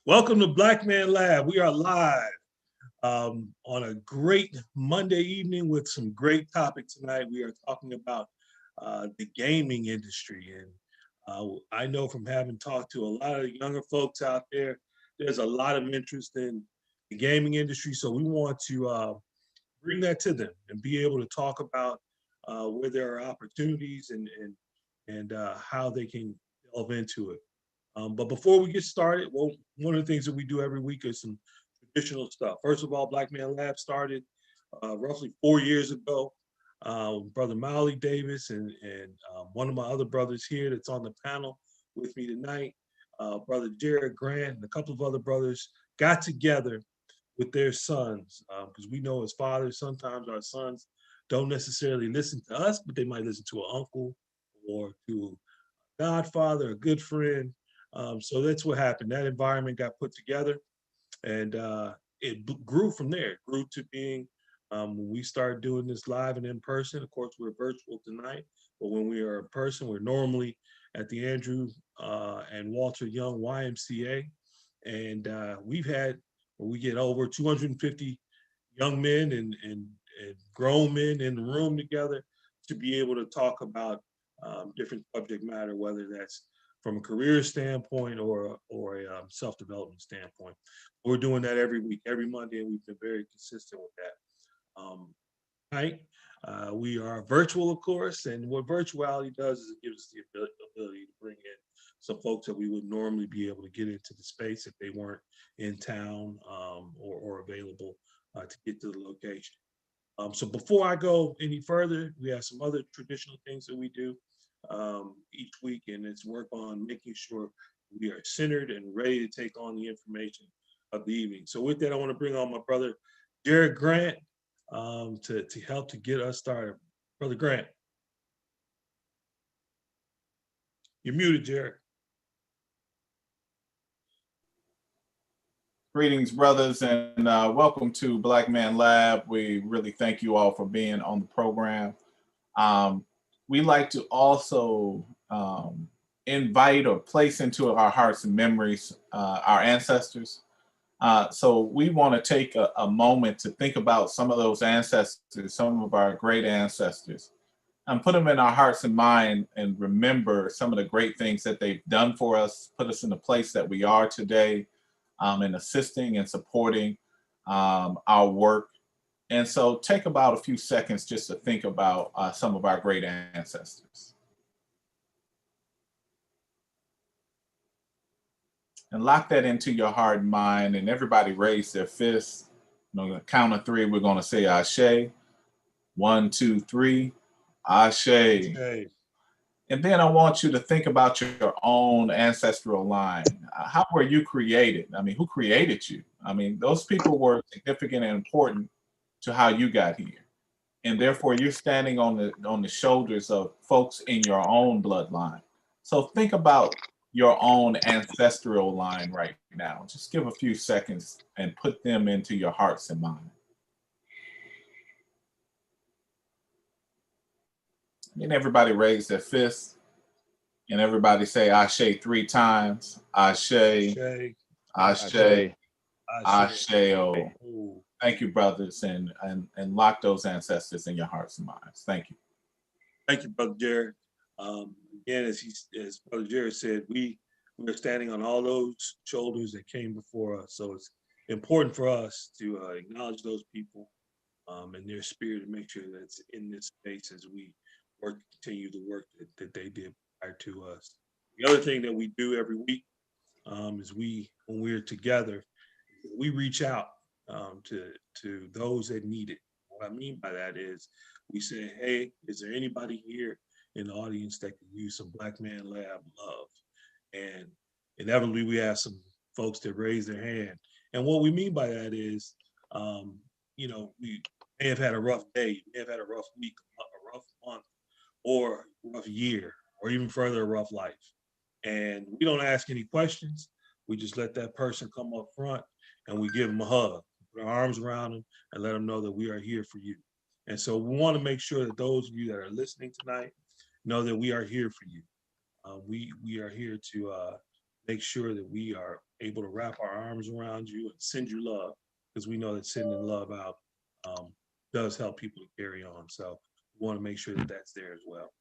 Welcome to Black Man Lab. We are live on a great Monday evening with some great topics tonight. We are talking about the gaming industry. And I know from having talked to a lot of younger folks out there, there's a lot of interest in the gaming industry. So we want to bring that to them and be able to talk about where there are opportunities and how they can delve into it. But before we get started, well, one of the things that we do every week is some traditional stuff. First of all, Black Man Lab started roughly 4 years ago. Brother Molly Davis and one of my other brothers here that's on the panel with me tonight, Brother Jared Grant and a couple of other brothers got together with their sons because we know as fathers, sometimes our sons don't necessarily listen to us, but they might listen to an uncle or to a godfather, a good friend. So that's what happened. That environment got put together, and it grew from there. It grew to being when we started doing this live and in person. Of course, we're virtual tonight, but when we are in person, we're normally at the Andrew and Walter Young YMCA, and we've had we get over 250 young men and grown men in the room together to be able to talk about different subject matter, whether that's from a career standpoint or a self development standpoint. We're doing that every week, every Monday, and we've been very consistent with that. Right? We are virtual, of course, and what virtuality does is it gives us the ability to bring in some folks that we would normally be able to get into the space if they weren't in town or available to get to the location. So before I go any further, we have some other traditional things that we do each week, and it's work on making sure we are centered and ready to take on the information of the evening. So with that, I want to bring on my brother, Jared Grant, to help to get us started. Brother Grant, you're muted, Jared. Greetings, brothers, and welcome to Black Man Lab. We really thank you all for being on the program. We like to also invite or place into our hearts and memories our ancestors. So we want to take a moment to think about some of those ancestors, some of our great ancestors, and put them in our hearts and mind and remember some of the great things that they've done for us, put us in the place that we are today, and assisting and supporting our work. And so take about a few seconds just to think about some of our great ancestors. And lock that into your heart and mind, and everybody raise their fists. On the count of three, we're going to say Ashe. 1, 2, 3. Ashe. Hey, And then I want you to think about your own ancestral line. How were you created? I mean, who created you? I mean, those people were significant and important to how you got here. And therefore you're standing on the shoulders of folks in your own bloodline. So think about your own ancestral line right now. Just give a few seconds and put them into your hearts and mind. And everybody raise their fists. And everybody say Ashe 3 times. Ashe, Shay, Ashe, Ashe. Ashe. Oh, Thank you, brothers, and lock those ancestors in your hearts and minds. Thank you. thank you, Brother Jared. Again, as Brother Jared said, we're standing on all those shoulders that came before us. So it's important for us to acknowledge those people and their spirit and make sure that it's in this space as we continue the work that they did prior to us. The other thing that we do every week is when we're together, we reach out to those that need it. What I mean by that is we say, hey, is there anybody here in the audience that can use some Black Man Lab love? And inevitably, we have some folks that raise their hand. And what we mean by that is, um, we may have had a rough day, may have had a rough week, a rough month, or rough year, or even further, a rough life. And we don't ask any questions. We just let that person come up front and we give them a hug, put our arms around them, and let them know that we are here for you. And so we want to make sure that those of you that are listening tonight know that we are here for you. We are here to make sure that we are able to wrap our arms around you and send you love, because we know that sending love out does help people to carry on. So we want to make sure that that's there as well.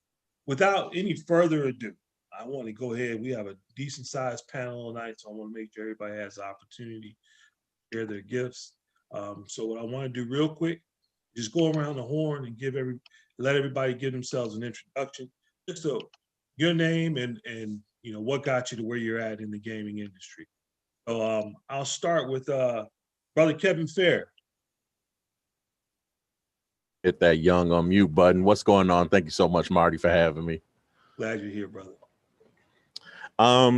Without any further ado, I want to go ahead. We have a decent sized panel tonight, so I want to make sure everybody has the opportunity to share their gifts. So what I want to do real quick, just go around the horn and let everybody give themselves an introduction, just so your name and what got you to where you're at in the gaming industry. So I'll start with brother Kevin Fair. Hit that young unmute button. What's going on? Thank you so much, Marty, for having me. Glad you're here, brother.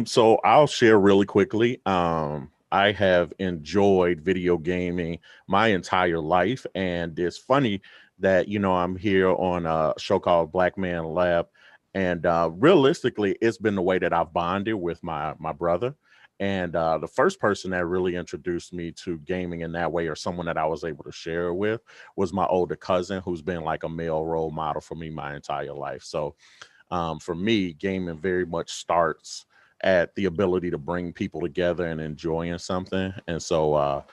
So I'll share really quickly. I have enjoyed video gaming my entire life, and it's funny that I'm here on a show called Black Man Lab, and realistically, it's been the way that I've bonded with my brother. And the first person that really introduced me to gaming in that way, or someone that I was able to share it with, was my older cousin, who's been like a male role model for me my entire life. So for me, gaming very much starts at the ability to bring people together and enjoying something. And so a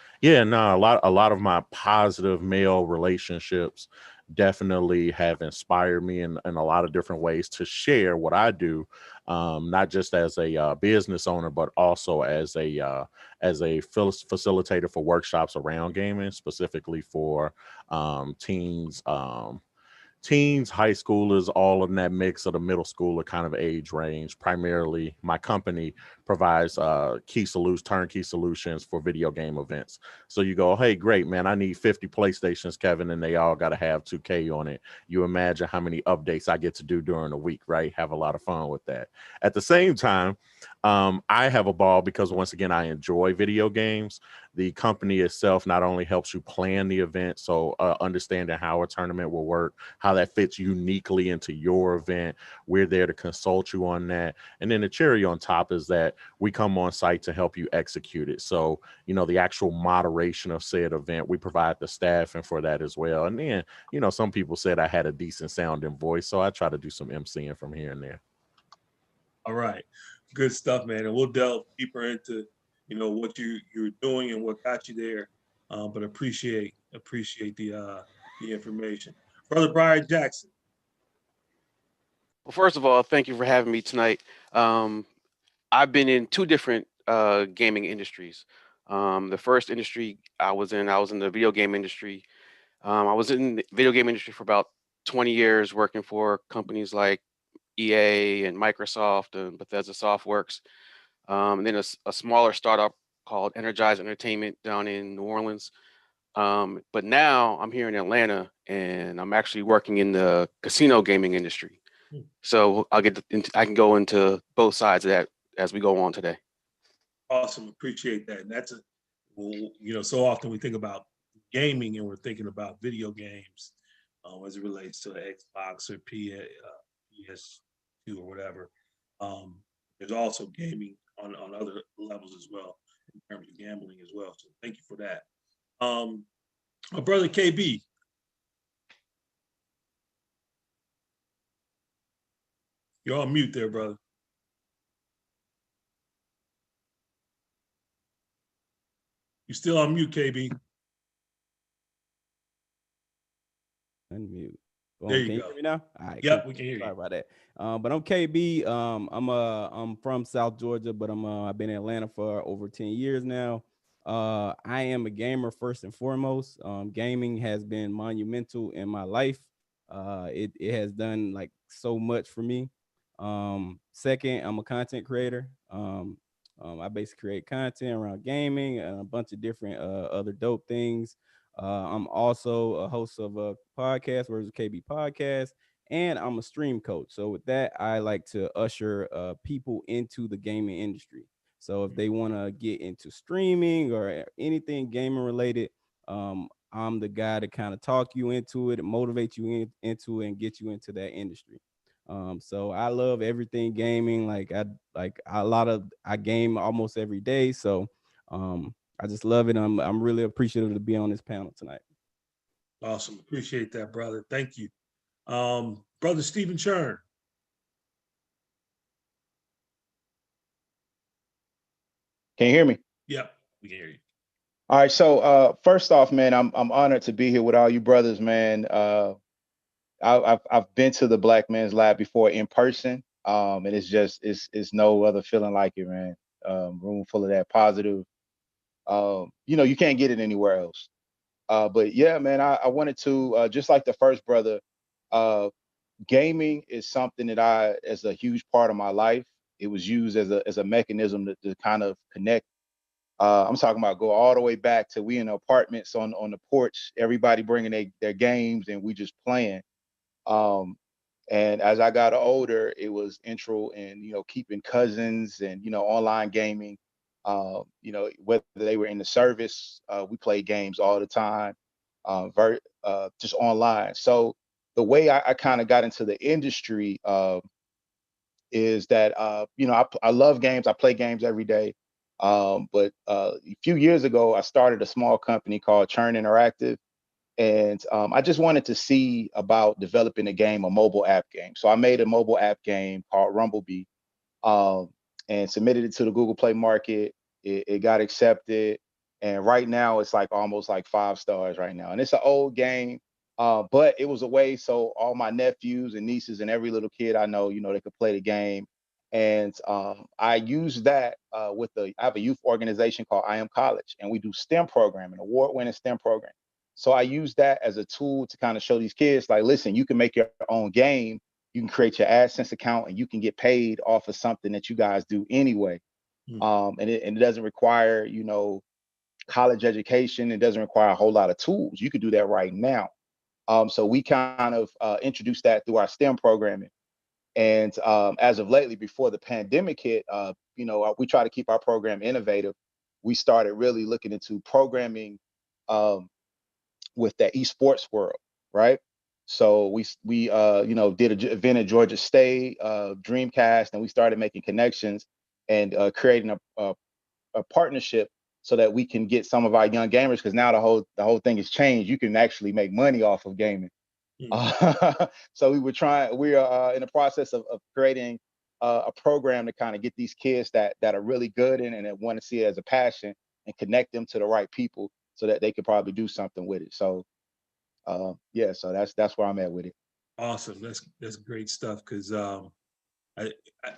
lot of my positive male relationships definitely have inspired me in a lot of different ways to share what I do, not just as a business owner, but also as a facilitator for workshops around gaming, specifically for teens, high schoolers, all in that mix of the middle schooler kind of age range. Primarily, my company provides turnkey solutions for video game events. So you go, hey, great, man, I need 50 PlayStations, Kevin, and they all got to have 2K on it. You imagine how many updates I get to do during the week, right? Have a lot of fun with that. At the same time, I have a ball because, once again, I enjoy video games. The company itself not only helps you plan the event, so understanding how a tournament will work, how that fits uniquely into your event. We're there to consult you on that. And then the cherry on top is that we come on site to help you execute it. So, the actual moderation of said event, we provide the staffing for that as well. And then, some people said I had a decent sounding voice, so I try to do some emceeing from here and there. All right, good stuff, man. And we'll delve deeper into what you're doing and what got you there. But appreciate the information, brother Brian Jackson. Well, first of all, thank you for having me tonight. I've been in two different gaming industries. The first industry I was in the video game industry. I was in the video game industry for about 20 years, working for companies like EA and Microsoft and Bethesda Softworks. And then a smaller startup called Energize Entertainment down in New Orleans. But now I'm here in Atlanta, and I'm actually working in the casino gaming industry. So I can go into both sides of that as we go on today. Awesome, appreciate that. And that's so often we think about gaming and we're thinking about video games as it relates to Xbox or PS2 or whatever. There's also gaming on other levels as well, in terms of gambling as well. So thank you for that. My brother KB. You're on mute there, brother. You still on mute, KB. Unmute. There you can go. You hear me now? All right. Yep, cool. we can hear you. Sorry about that. But I'm KB. I'm from South Georgia, but I've been in Atlanta for over 10 years now. I am a gamer first and foremost. Gaming has been monumental in my life. It has done like so much for me. Second, I'm a content creator. I basically create content around gaming and a bunch of different other dope things. I'm also a host of a podcast, Words of KB podcast, and I'm a stream coach. So with that, I like to usher people into the gaming industry. So if they want to get into streaming or anything gaming related, I'm the guy to kind of talk you into it and motivate you into it and get you into that industry. So I love everything gaming. I game almost every day. So I just love it. I'm really appreciative to be on this panel tonight. Awesome. Appreciate that, brother. Thank you. Brother Stephen Churn. Can you hear me? Yep, we can hear you. All right. So first off, man, I'm honored to be here with all you brothers, man. I've been to the Black Man's Lab before in person, and it's just it's no other feeling like it, man. Room full of that positive. You can't get it anywhere else. But yeah, man, I wanted to just like the first brother. Uh, Gaming is something that as a huge part of my life. It was used as a mechanism to kind of connect. I'm talking about go all the way back to we in the apartments on the porch, everybody bringing their games and we just playing. Um, and as I got older, it was intro and keeping cousins and online gaming. Whether they were in the service, we played games all the time, just online. So the way I kind of got into the industry is that I love games. I play games every day. But a few years ago, I started a small company called Churn Interactive, and I just wanted to see about developing a mobile app game. So I made a mobile app game called Rumblebee, um, and submitted it to the Google Play Market. It got accepted, and right now it's like almost like 5 stars right now. And it's an old game, but it was a way so all my nephews and nieces and every little kid I know, they could play the game. And I use that I have a youth organization called I Am College, and we do STEM programming, award-winning STEM program. So I use that as a tool to kind of show these kids, like, listen, you can make your own game, you can create your AdSense account, and you can get paid off of something that you guys do anyway. And it doesn't require, college education. It doesn't require a whole lot of tools. You could do that right now. So we kind of introduced that through our STEM programming. And as of lately, before the pandemic hit, we try to keep our program innovative. We started really looking into programming um, with that esports world, right? So we did an event at Georgia State, Dreamcast, and we started making connections and creating a partnership so that we can get some of our young gamers, because now the whole thing has changed. You can actually make money off of gaming. So we are in the process of creating a program to kind of get these kids that are really good in and that want to see it as a passion and connect them to the right people so that they could probably do something with it. So yeah, so that's where I'm at with it. Awesome. That's great stuff. Because well,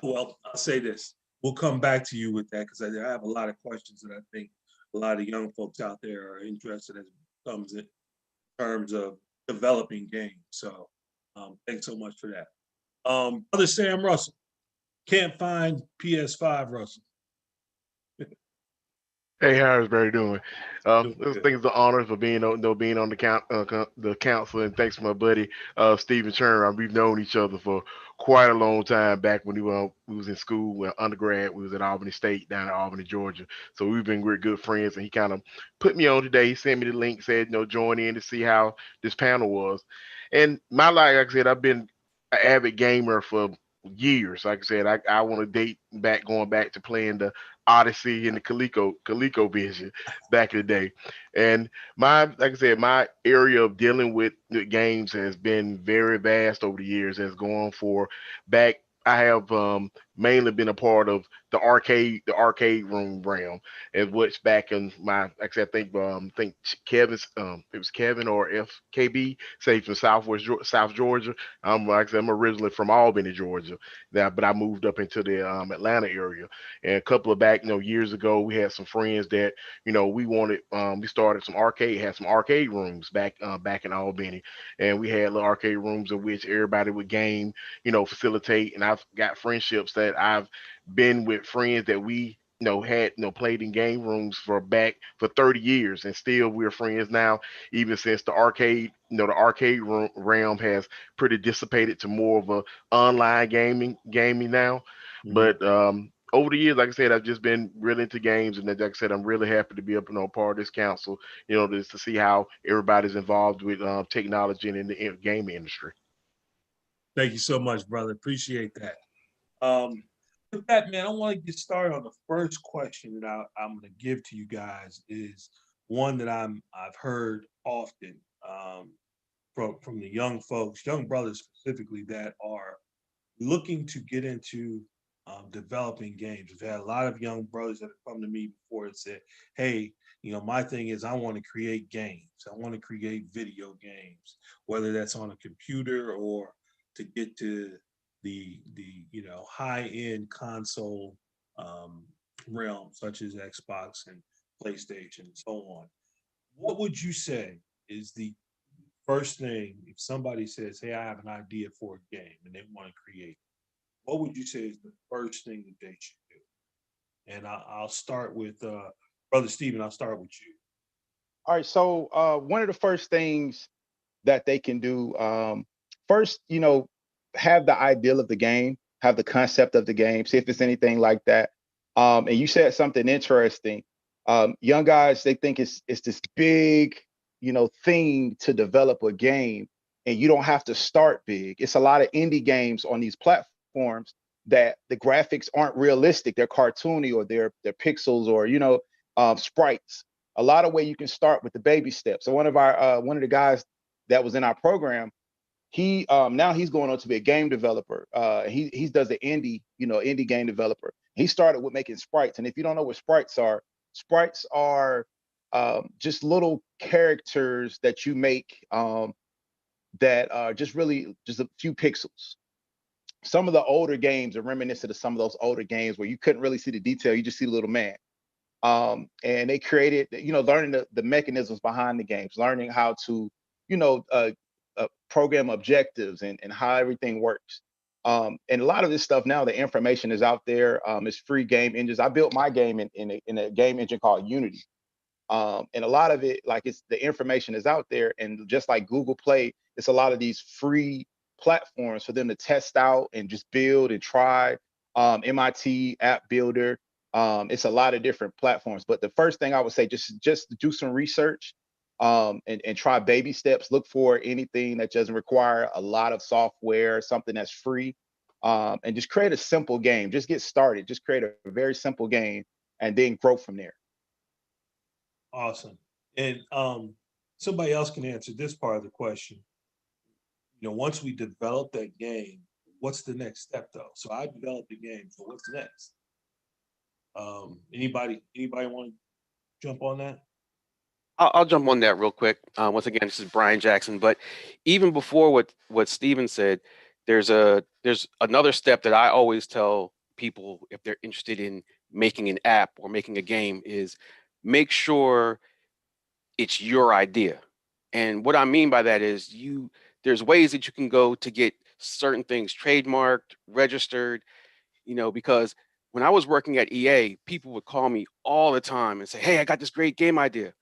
I'll say this. We'll come back to you with that because I have a lot of questions that I think a lot of young folks out there are interested as it comes in terms of developing games. So thanks so much for that. Brother Sam Russell, can't find PS5 Russell. Hey, how's everybody doing? Doing This good. thing's the honor for being on the council, and thanks to my buddy Stephen Turner. We've known each other for quite a long time. Back when we was in school, undergrad, we was at Albany State down in Albany, Georgia. So we've been good friends, and he kind of put me on today. He sent me the link, said join in to see how this panel was. And my life, like I said, I've been an avid gamer for years. Like I said, I want to date back, going back to playing the Odyssey and the ColecoVision back in the day. And like I said, my area of dealing with the games has been very vast over the years. Has gone for back. I have mainly been a part of the arcade room realm, and which back in my, like I said, I think Kevin's, it was Kevin or FKB, say from South Georgia. Like I said, I'm originally from Albany, Georgia, but I moved up into the Atlanta area. And a couple of back, years ago, we had some friends that, we started had some arcade rooms back in Albany, and we had little arcade rooms in which everybody would game, facilitate. And I've got friendships that I've been with friends that we had played in game rooms for 30 years, and still we're friends now, even since the arcade realm has pretty dissipated to more of a online gaming now. But over the years, like I said, I've just been really into games, and like I said, I'm really happy to be up part of this council. Just to see how everybody's involved with technology and in the gaming industry. Thank you so much, brother. Appreciate that. With that, man, I want to get started on the first question that I'm going to give to you guys. Is one that I've heard often from the young folks, young brothers specifically, that are looking to get into developing games. We've had a lot of young brothers that have come to me before and said, hey, my thing is I want to create games. I want to create video games, whether that's on a computer or to get to the high-end console realm, such as Xbox and PlayStation and so on. What would you say is the first thing if somebody says, hey, I have an idea for a game and they want to create, what would you say is the first thing that they should do? And I'll start with Brother Stephen. I'll start with you. All right. So one of the first things that they can do, first, have the ideal of the game, have the concept of the game, see if it's anything like that. And you said something interesting. Young guys, they think it's this big, thing to develop a game, and you don't have to start big. It's a lot of indie games on these platforms that the graphics aren't realistic. They're cartoony, or they're pixels, or sprites. A lot of way you can start with the baby steps. So one of the guys that was in our program, he now he's going on to be a game developer. He does the indie game developer. He started with making sprites, and if you don't know what sprites are just little characters that you make that are just a few pixels. Some of the older games are reminiscent of some of those older games where you couldn't really see the detail; you just see the little man. And they created, learning the mechanisms behind the games, learning how to, program objectives and how everything works. And a lot of this stuff now, the information is out there. It's free game engines. I built my game in a game engine called Unity. And a lot of it, like, it's the information is out there. And just like Google Play, it's a lot of these free platforms for them to test out and just build and try. MIT App Builder. It's a lot of different platforms. But the first thing I would say, just do some research, and try baby steps. Look for anything that doesn't require a lot of software, something that's free, and just create a simple game. Just get started. Just create a very simple game and then grow from there. Awesome. And somebody else can answer this part of the question. Once we develop that game, what's the next step though? So I developed the game. So what's next? Anybody want to jump on that? I'll jump on that real quick. Once again, this is Brian Jackson. But even before what Steven said, there's another step that I always tell people if they're interested in making an app or making a game is make sure it's your idea. And what I mean by that is there's ways that you can go to get certain things trademarked, registered, because when I was working at EA, people would call me all the time and say, hey, I got this great game idea.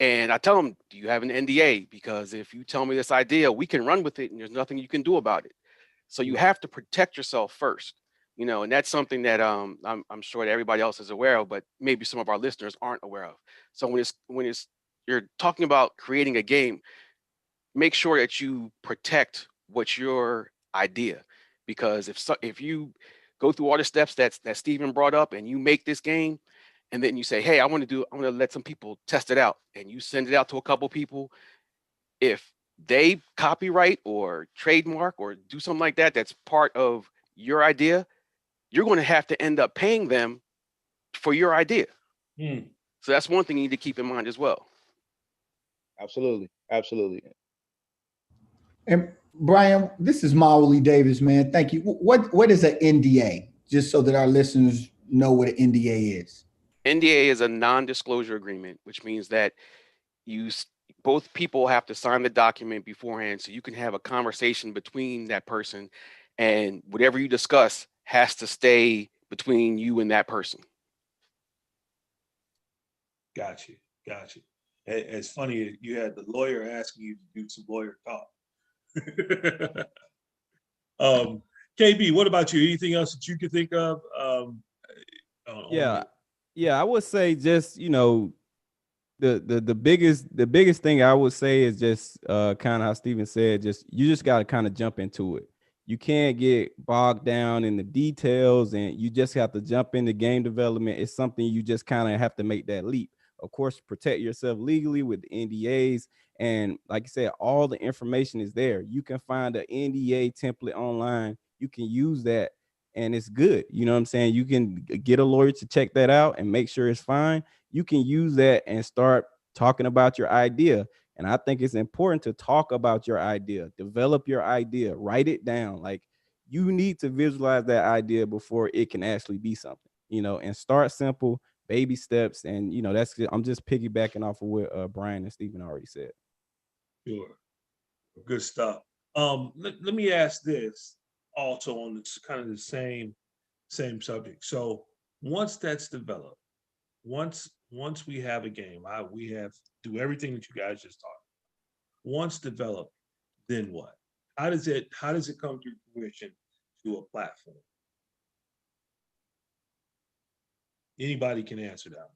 And I tell them, do you have an NDA? Because if you tell me this idea, we can run with it and there's nothing you can do about it. So you have to protect yourself first, and that's something that I'm sure that everybody else is aware of, but maybe some of our listeners aren't aware of. So when you're talking about creating a game, make sure that you protect what's your idea. Because if you go through all the steps that Steven brought up and you make this game, and then you say, hey, I want to let some people test it out, and you send it out to a couple people. If they copyright or trademark or do something like that, that's part of your idea, you're going to have to end up paying them for your idea. So that's one thing you need to keep in mind as well. Absolutely. Absolutely. And Brian, this is Mauli Davis, man. Thank you. What is an NDA? Just so that our listeners know what an NDA is. NDA is a non-disclosure agreement, which means that both people have to sign the document beforehand, so you can have a conversation between that person, and whatever you discuss has to stay between you and that person. Got you. It's funny, you had the lawyer asking you to do some lawyer talk. KB, what about you? Anything else that you could think of? Yeah, I would say just the biggest thing I would say is just kind of how Steven said, you just got to kind of jump into it. You can't get bogged down in the details, and you just have to jump into game development. It's something you just kind of have to make that leap. Of course, protect yourself legally with the NDAs. And like I said, all the information is there. You can find an NDA template online. You can use that and it's good. You know what I'm saying? You can get a lawyer to check that out and make sure it's fine. You can use that and start talking about your idea. And I think it's important to talk about your idea, develop your idea, write it down. Like, you need to visualize that idea before it can actually be something, and start simple, baby steps. And, I'm just piggybacking off of what Brian and Stephen already said. Sure. Good stuff. Let me ask this also on this kind of the same subject. So once that's developed, once we have a game, we have do everything that you guys just talked. Once developed, then what? How does it come to fruition to a platform? Anybody can answer that.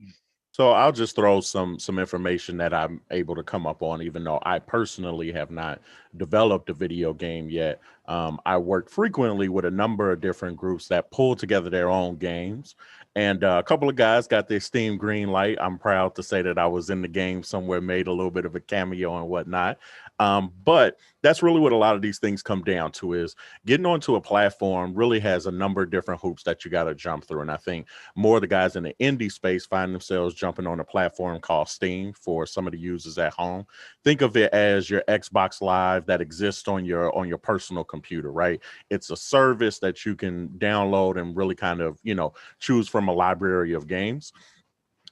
So I'll just throw some information that I'm able to come up on, even though I personally have not developed a video game yet. I work frequently with a number of different groups that pull together their own games. And a couple of guys got their Steam green light. I'm proud to say that I was in the game somewhere, made a little bit of a cameo and whatnot. But that's really what a lot of these things come down to, is getting onto a platform really has a number of different hoops that you got to jump through. And I think more of the guys in the indie space find themselves jumping on a platform called Steam for some of the users at home. Think of it as your Xbox Live that exists on your personal computer, right? It's a service that you can download and really kind of, choose from a library of games.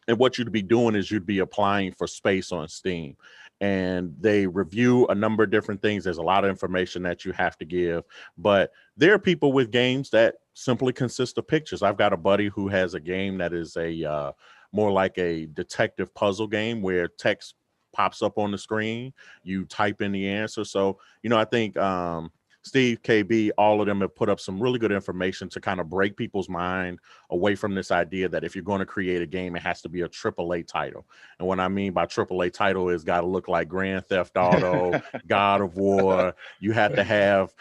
And what you'd be doing is you'd be applying for space on Steam, and they review a number of different things. There's a lot of information that you have to give, but there are people with games that simply consist of pictures. I've got a buddy who has a game that is a more like a detective puzzle game where text pops up on the screen. You type in the answer. So, I think Steve, KB, all of them have put up some really good information to kind of break people's mind away from this idea that if you're going to create a game, it has to be a AAA title. And what I mean by AAA title is got to look like Grand Theft Auto, God of War. You have to have,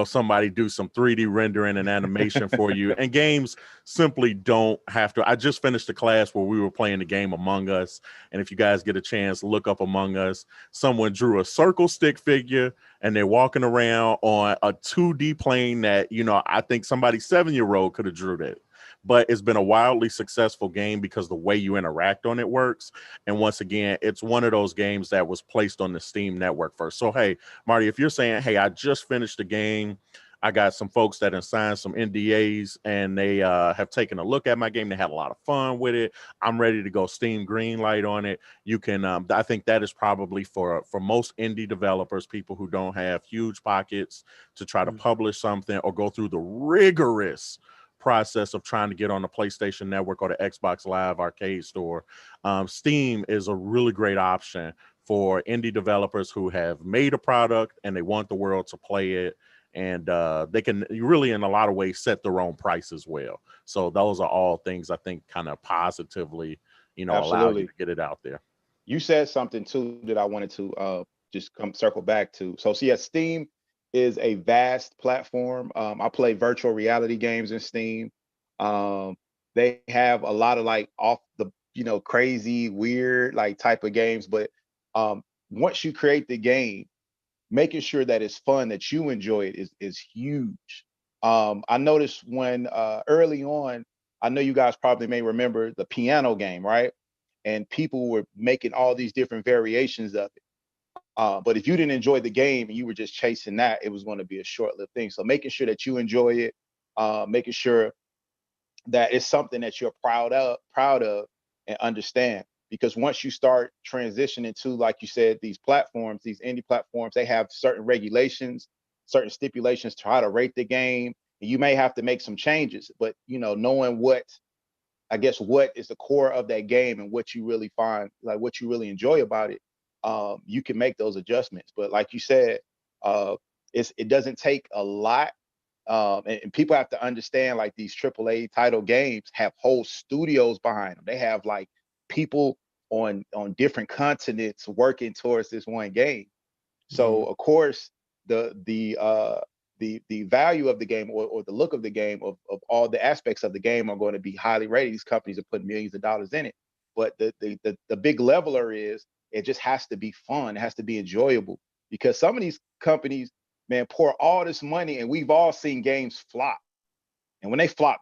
somebody do some 3D rendering and animation for you. And games simply don't have to. I just finished a class where we were playing the game Among Us. And if you guys get a chance, look up Among Us. Someone drew a circle stick figure, and they're walking around on a 2D plane that, I think somebody 7-year-old could have drew that. But it's been a wildly successful game because the way you interact on it works. And once again, it's one of those games that was placed on the Steam network first. So, hey, Marty, if you're saying, hey, I just finished the game, I got some folks that have signed some NDAs, and they have taken a look at my game. They had a lot of fun with it. I'm ready to go Steam green light on it. You can, I think that is probably for most indie developers, people who don't have huge pockets to try to publish something or go through the rigorous process of trying to get on the PlayStation Network or the Xbox Live Arcade Store. Steam is a really great option for indie developers who have made a product and they want the world to play it. And they can really, in a lot of ways, set their own price as well. So those are all things I think kind of positively, allow you to get it out there. You said something too that I wanted to just come circle back to. So, yeah, Steam is a vast platform. I play virtual reality games in Steam. They have a lot of like off the, crazy, weird like type of games. But once you create the game, making sure that it's fun, that you enjoy it is huge. I noticed when early on, I know you guys probably may remember the piano game, right? And people were making all these different variations of it. But if you didn't enjoy the game and you were just chasing that, it was going to be a short-lived thing. So making sure that you enjoy it, making sure that it's something that you're proud of and understand. Because once you start transitioning to, like you said, these platforms, these indie platforms, they have certain regulations, certain stipulations to how to rate the game. And you may have to make some changes, but knowing what is the core of that game and what you really find, like what you really enjoy about it, you can make those adjustments. But like you said, it doesn't take a lot. And people have to understand, like, these AAA title games have whole studios behind them. They have like people on different continents working towards this one game. So of course the value of the game or the look of the game of all the aspects of the game are going to be highly rated. These companies are putting millions of dollars in it. But the big leveler is, it just has to be fun. It has to be enjoyable, because some of these companies, man, pour all this money, and we've all seen games flop. And when they flop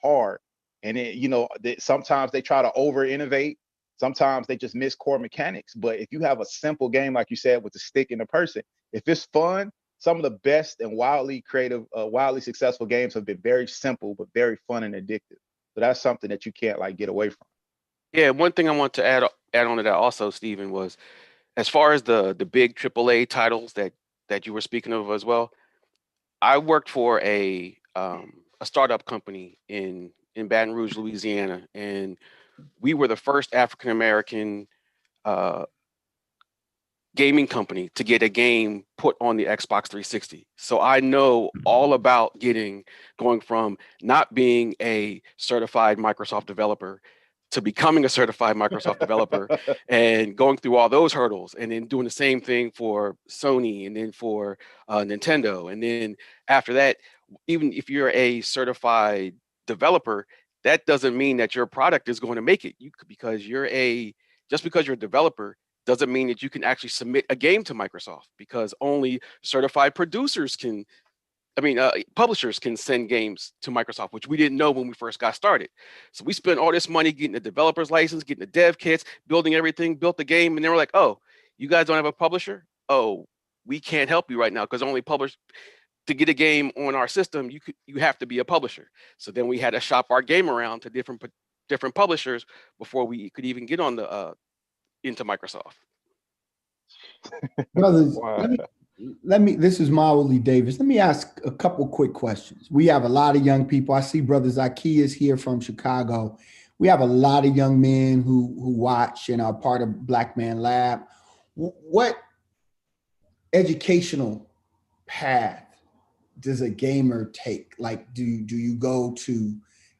hard. And it, sometimes they try to over innovate. Sometimes they just miss core mechanics. But if you have a simple game, like you said, with the stick and the person, if it's fun, some of the best and wildly creative, wildly successful games have been very simple, but very fun and addictive. So that's something that you can't like get away from. Yeah, one thing I want to add on to that also, Stephen, was as far as the big AAA titles that you were speaking of as well. I worked for a startup company in Baton Rouge, Louisiana, and we were the first African American uh, gaming company to get a game put on the Xbox 360. So I know all about going from not being a certified Microsoft developer to becoming a certified Microsoft developer and going through all those hurdles, and then doing the same thing for Sony and then for Nintendo. And then after that, even if you're a certified developer, that doesn't mean that your product is going to make it. Just because you're a developer doesn't mean that you can actually submit a game to Microsoft, because only certified publishers can send games to Microsoft, which we didn't know when we first got started. So we spent all this money getting the developer's license, getting the dev kits, building everything, built the game, and they were like, "Oh, you guys don't have a publisher? Oh, we can't help you right now, because only to get a game on our system, you have to be a publisher." So then we had to shop our game around to different publishers before we could even get on the into Microsoft. Brothers, Wow. this is Maoli Davis. Let me ask a couple quick questions. We have a lot of young people. I see brothers Aki is here from Chicago. We have a lot of young men who watch and are part of Black Man Lab. What educational path does a gamer take? Like, do you go to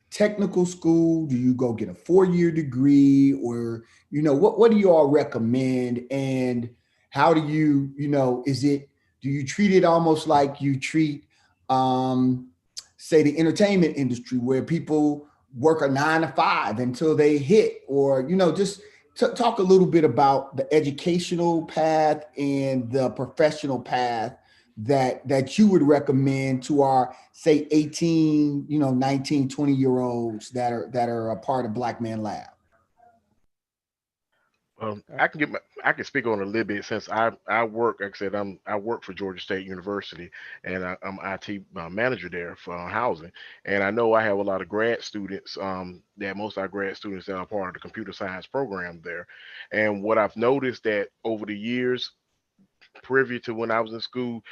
technical school? Do you go get a 4-year degree? Or, what do you all recommend? And how do you, do you treat it almost like you treat, say, the entertainment industry, where people work a 9 to 5 until they hit, or, just talk a little bit about the educational path and the professional path that you would recommend to our, say, 18, 19, 20-year-olds that are a part of Black Man Lab? I can speak on it a little bit, since I work, like I said, I work for Georgia State University, and I'm IT manager there for housing. And I know I have a lot of grad students, that most of our grad students that are part of the computer science program there. And what I've noticed that over the years, privy to when I was in school,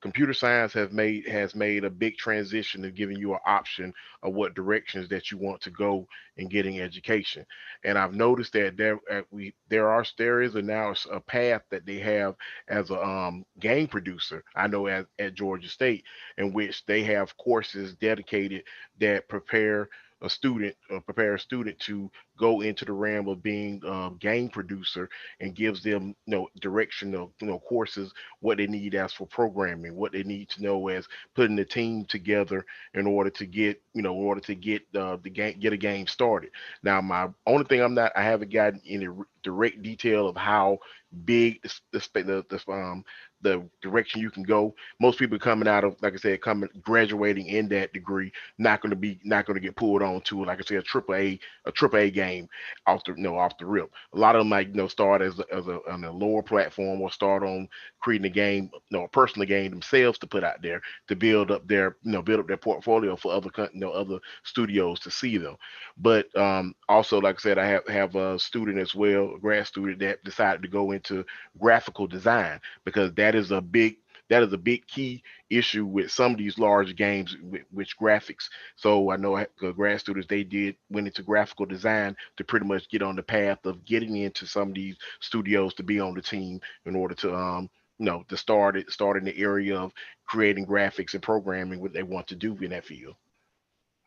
computer science has made a big transition to giving you an option of what directions that you want to go in getting education. And I've noticed that there is now a path that they have as a game producer. I know at Georgia State, in which they have courses dedicated that prepare a student to go into the realm of being a game producer, and gives them direction of courses, what they need as for programming, what they need to know as putting the team together in order to get the game, get a game started. Now, my only thing I haven't gotten any direct detail of how big the direction you can go. Most people coming out of, like I said, graduating in that degree, not going to get pulled on to, like I said, a triple A game off the rip. A lot of them might start on a lower platform, or start on creating a game, a personal game themselves to put out there, to build up their portfolio for other studios to see them. But also, like I said, I have a student as well, a grad student, that decided to go into graphical design, because that is a big key issue with some of these large games with graphics. So I know grad students, went into graphical design to pretty much get on the path of getting into some of these studios, to be on the team in order to to start in the area of creating graphics and programming what they want to do in that field.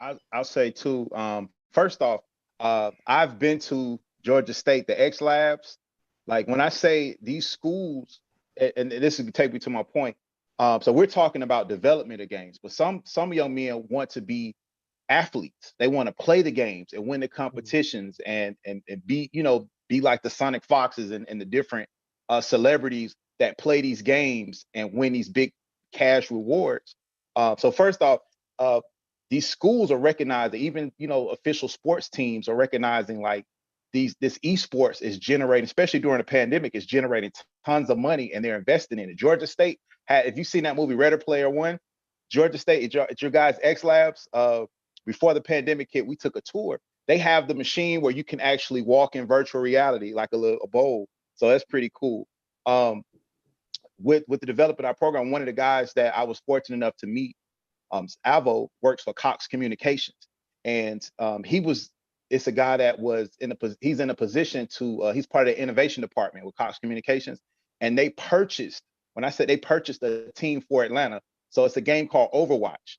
I'll say too. First off, I've been to Georgia State, the X Labs. Like, when I say these schools, and this is take me to my point. So we're talking about development of games, but some young men want to be athletes. They want to play the games and win the competitions, and be like the Sonic Foxes and the different celebrities that play these games and win these big cash rewards. So first off, uh, these schools are recognizing, even, you know, official sports teams are recognizing like this esports is generating, especially during the pandemic, is generating tons of money, and they're investing in it. Georgia State had, if you've seen that movie Ready Player One, Georgia State, it's your guys' X Labs. Before the pandemic hit, we took a tour. They have the machine where you can actually walk in virtual reality, like a bowl. So that's pretty cool. With the development of our program, one of the guys that I was fortunate enough to meet, Avo, works for Cox Communications, and it's a guy that he's in a position to he's part of the innovation department with Cox Communications, and they purchased, when I said they purchased a team for Atlanta, so it's a game called Overwatch,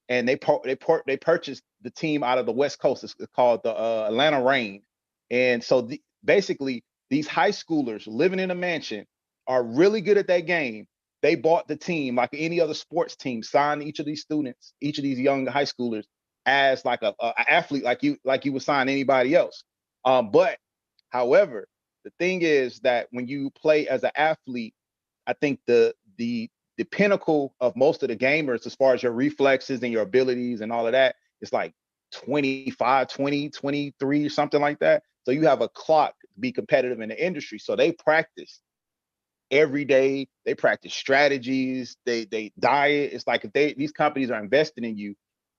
and they purchased the team out of the West Coast. It's called the Atlanta Reign, and so basically these high schoolers living in a mansion are really good at that game. They bought the team like any other sports team, signed each of these students, each of these young high schoolers as like a athlete, like you would sign anybody else. But however, the thing is that when you play as an athlete, I think the pinnacle of most of the gamers, as far as your reflexes and your abilities and all of that, is like 25, 20, 23, something like that. So you have a clock to be competitive in the industry. So they practice every day. They practice strategies, they diet. It's like if these companies are investing in you,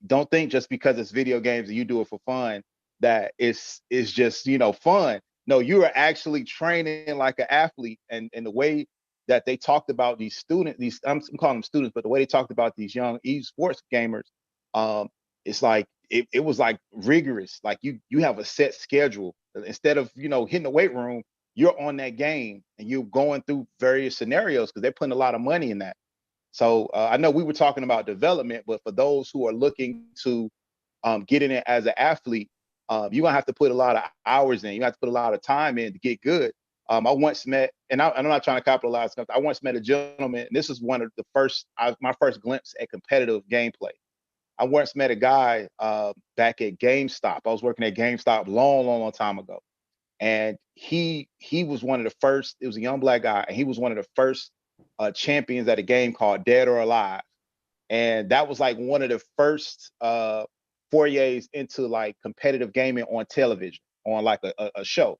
don't think just because it's video games and you do it for fun that it's just, you know, fun. No, you are actually training like an athlete. And the way that they talked about these students, I'm calling them students, but the way they talked about these young esports gamers, it's like it was like rigorous. Like you have a set schedule. Instead of, you know, hitting the weight room, you're on that game and you're going through various scenarios because they're putting a lot of money in that. So I know we were talking about development, but for those who are looking to get in it as an athlete, you're gonna have to put a lot of hours in. You have to put a lot of time in to get good. I once met, and I'm not trying to capitalize. I once met a gentleman, and this is one of the my first glimpse at competitive gameplay. I once met a guy back at GameStop. I was working at GameStop long time ago. And he was one of the first. It was a young black guy, and he was one of the first champions at a game called Dead or Alive, and that was like one of the first forays into like competitive gaming on television, on like a show.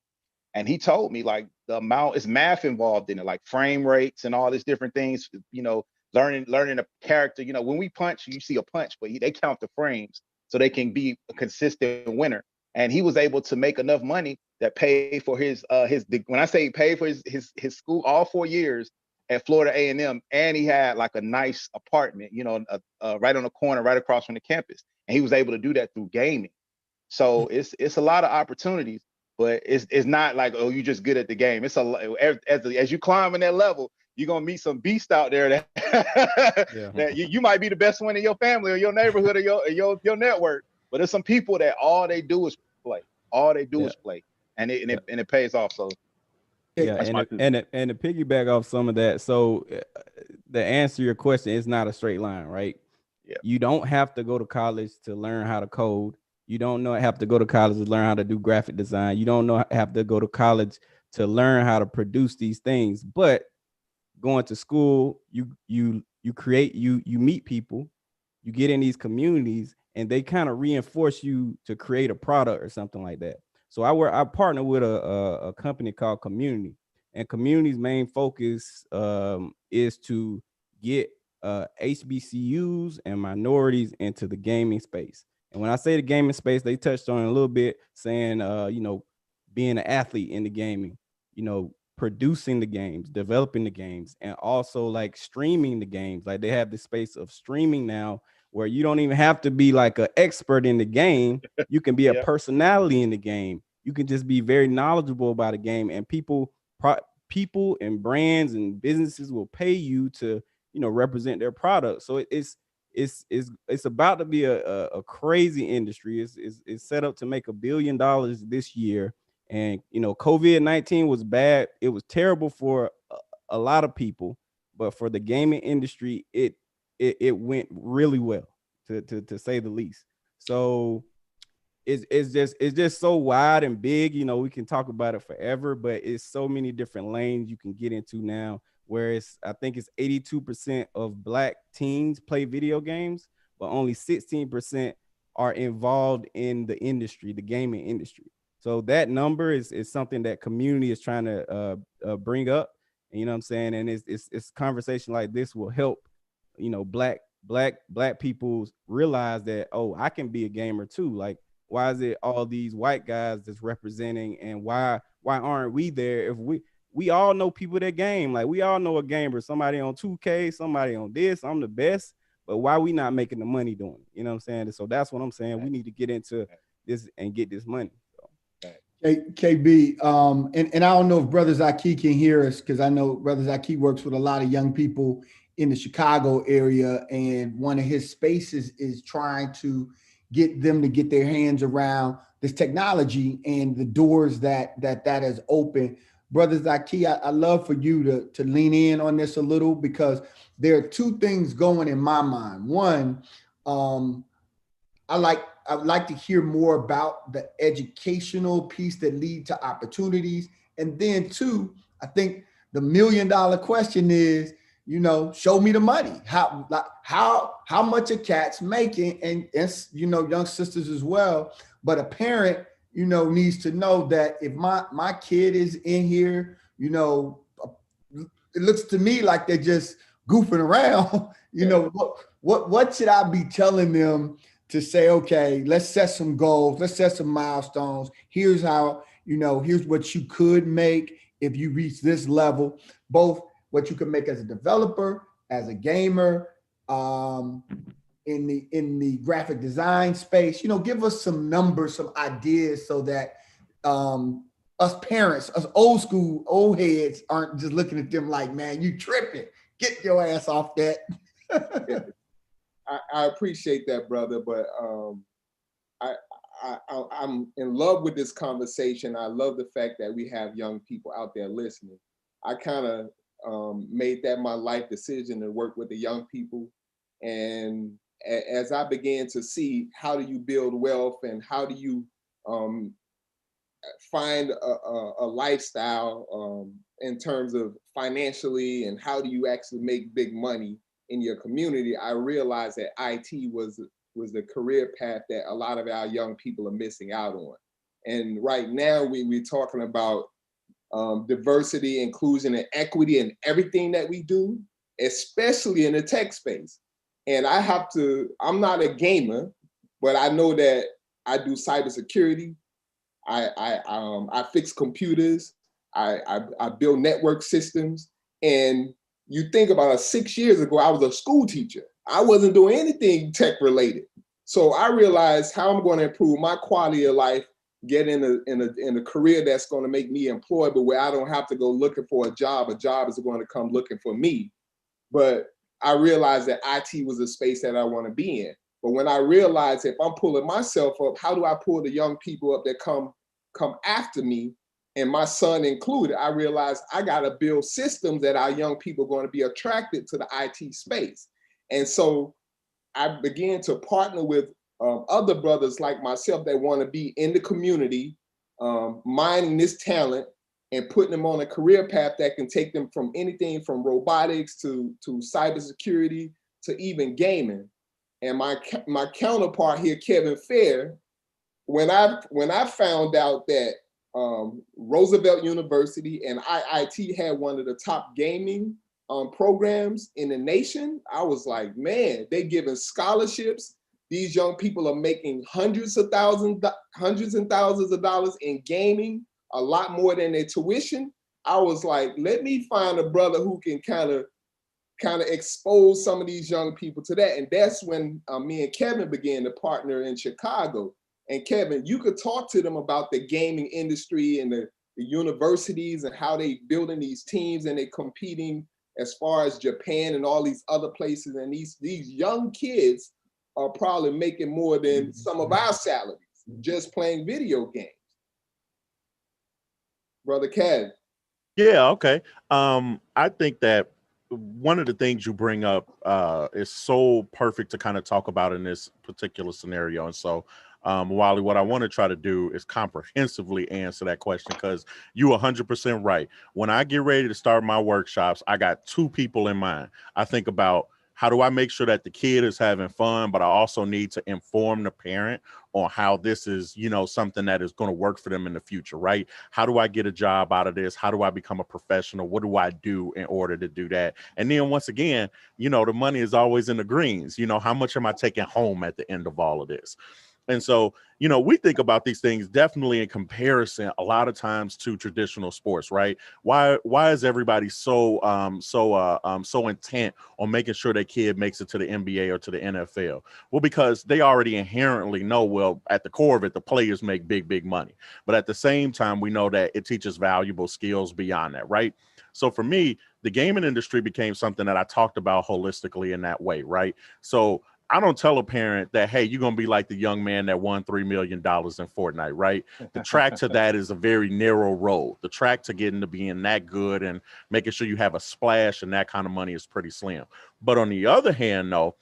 And he told me like the amount is math involved in it, like frame rates and all these different things. You know, learning a character. You know, when we punch, you see a punch, but they count the frames so they can be a consistent winner. And he was able to make enough money that paid for his when I say paid for his school all 4 years at Florida A&M, and he had like a nice apartment, you know, right on the corner, right across from the campus, and he was able to do that through gaming. So it's a lot of opportunities, but it's not like, oh, you're just good at the game. It's as you climb in that level, you're gonna meet some beasts out there that that you might be the best one in your family or your neighborhood or your network. But there's some people that all they do is play. All they do is play, and it pays off. So yeah, and to piggyback off some of that, so the answer to your question is not a straight line, right? Yeah. You don't have to go to college to learn how to code. You don't have to go to college to learn how to do graphic design. You don't have to go to college to learn how to produce these things. But going to school, you create, you meet people, you get in these communities, and they kind of reinforce you to create a product or something like that. So I partner with a company called Community, and Community's main focus is to get HBCUs and minorities into the gaming space. And when I say the gaming space, they touched on it a little bit, saying you know, being an athlete in the gaming, you know, producing the games, developing the games, and also like streaming the games. Like they have the space of streaming now where you don't even have to be like an expert in the game. You can be a personality in the game. You can just be very knowledgeable about a game, and people and brands and businesses will pay you to, you know, represent their product. So it's about to be a crazy industry. It's set up to make $1 billion this year. And, you know, COVID-19 was bad. It was terrible for a lot of people, but for the gaming industry, it went really well, to say the least. So it's just so wide and big. You know, we can talk about it forever, but it's so many different lanes you can get into now. Whereas I think it's 82% of Black teens play video games, but only 16% are involved in the industry, the gaming industry. So that number is something that community is trying to bring up. And, you know what I'm saying? And it's conversation like this will help, you know, black people realize that, oh, I can be a gamer too. Like, why is it all these white guys that's representing, and why aren't we there? If we all know people that game, like we all know a gamer, somebody on 2K, somebody on this, I'm the best, but why we not making the money doing it? You know what I'm saying? So that's what I'm saying. We need to get into this and get this money. So. KB, and I don't know if Brother Zaki can hear us, because I know Brother Zaki works with a lot of young people in the Chicago area, and one of his spaces is trying to get them to get their hands around this technology and the doors that has opened. Brother Zaki, I love for you to lean in on this a little, because there are two things going in my mind. One, I would like to hear more about the educational piece that lead to opportunities. And then two, I think the $1 million question is, you know, show me the money. How much a cat's making, and you know, young sisters as well. But a parent, you know, needs to know that if my kid is in here, you know, it looks to me like they're just goofing around. You know, what should I be telling them to say, okay, let's set some goals, let's set some milestones. Here's how, you know, here's what you could make if you reach this level, both what you can make as a developer, as a gamer, in the graphic design space. You know, give us some numbers, some ideas, so that us parents, us old heads aren't just looking at them like, man, you tripping. Get your ass off that. I appreciate that, brother, but I'm in love with this conversation. I love the fact that we have young people out there listening. I kind of made that my life decision to work with the young people. And as I began to see how do you build wealth and how do you find a lifestyle in terms of financially, and how do you actually make big money in your community, I realized that IT was the career path that a lot of our young people are missing out on. And right now we're talking about diversity, inclusion, and equity in everything that we do, especially in the tech space. And I'm not a gamer, but I know that I do cybersecurity. I fix computers. I build network systems. And you think about it, 6 years ago, I was a school teacher. I wasn't doing anything tech related. So I realized how I'm going to improve my quality of life, get in a career that's going to make me employable, where I don't have to go looking for a job. A job is going to come looking for me. But I realized that IT was a space that I want to be in. But when I realized if I'm pulling myself up, how do I pull the young people up that come after me, and my son included? I realized I got to build systems that our young people are going to be attracted to the IT space. And so I began to partner with other brothers like myself that want to be in the community, mining this talent and putting them on a career path that can take them from anything from robotics to cybersecurity to even gaming. And my counterpart here, Kevin Fair, when I found out that Roosevelt University and IIT had one of the top gaming programs in the nation, I was like, man, they giving scholarships. These young people are making hundreds and thousands of dollars in gaming, a lot more than their tuition. I was like, let me find a brother who can kind of expose some of these young people to that. And that's when me and Kevin began to partner in Chicago. And Kevin, you could talk to them about the gaming industry and the universities and how they building these teams and they competing as far as Japan and all these other places. And these young kids are probably making more than some of our salaries just playing video games. Brother Kev. Yeah, okay. I think that one of the things you bring up is so perfect to kind of talk about in this particular scenario. And so, Wally, what I want to try to do is comprehensively answer that question, because you 100% right. When I get ready to start my workshops, I got two people in mind. I think about How do I make sure that the kid is having fun, but I also need to inform the parent on how this is, you know, something that is going to work for them in the future, right? How do I get a job out of this? How do I become a professional? What do I do in order to do that? And then once again, you know, the money is always in the greens. You know, how much am I taking home at the end of all of this? And so, you know, we think about these things definitely in comparison a lot of times to traditional sports, right? Why is everybody so intent on making sure that kid makes it to the NBA or to the NFL? Well, because they already inherently know, well, at the core of it, the players make big money. But at the same time, we know that it teaches valuable skills beyond that, right? So for me, the gaming industry became something that I talked about holistically in that way, right? So I don't tell a parent that, hey, you're going to be like the young man that won $3 million in Fortnite, right? The track to that is a very narrow road. The track to getting to being that good and making sure you have a splash and that kind of money is pretty slim. But on the other hand, though,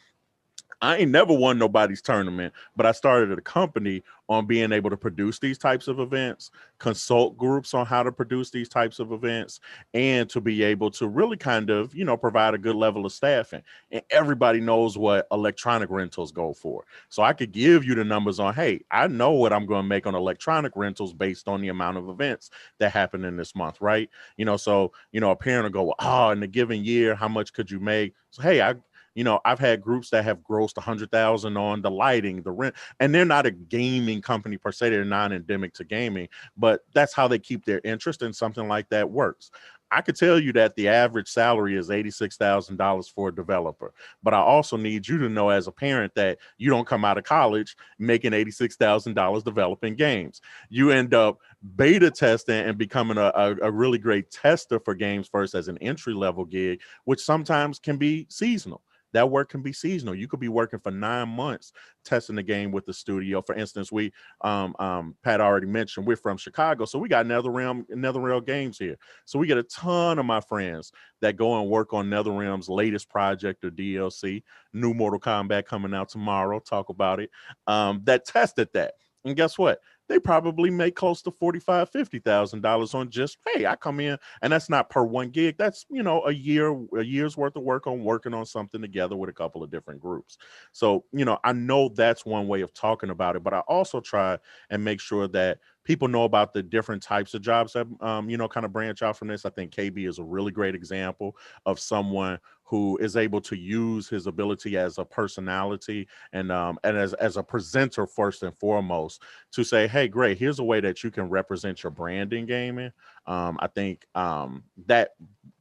I ain't never won nobody's tournament, but I started a company on being able to produce these types of events, consult groups on how to produce these types of events, and to be able to really kind of, you know, provide a good level of staffing. And everybody knows what electronic rentals go for. So I could give you the numbers on, hey, I know what I'm going to make on electronic rentals based on the amount of events that happen in this month, right? You know, so, you know, a parent will go, oh, in a given year, how much could you make? So, hey, I've had groups that have grossed 100,000 on the lighting, the rent, and they're not a gaming company per se. They're non-endemic to gaming, but that's how they keep their interest, and something like that works. I could tell you that the average salary is $86,000 for a developer, but I also need you to know as a parent that you don't come out of college making $86,000 developing games. You end up beta testing and becoming a really great tester for games first as an entry level gig, which sometimes can be seasonal. That work can be seasonal. You could be working for 9 months testing the game with the studio. For instance, we Pat already mentioned we're from Chicago, so we got NetherRealm games here. So we get a ton of my friends that go and work on NetherRealm's latest project or DLC, new Mortal Kombat coming out tomorrow. Talk about it. That tested that, and guess what? They probably make close to $45,000-$50,000 on just, hey, I come in, and that's not per one gig. That's, you know, a year's worth of work on working on something together with a couple of different groups. So, you know, I know that's one way of talking about it, but I also try and make sure that people know about the different types of jobs that, you know, kind of branch out from this. I think KB is a really great example of someone who is able to use his ability as a personality and as a presenter first and foremost to say, hey, great, here's a way that you can represent your brand in gaming. I think that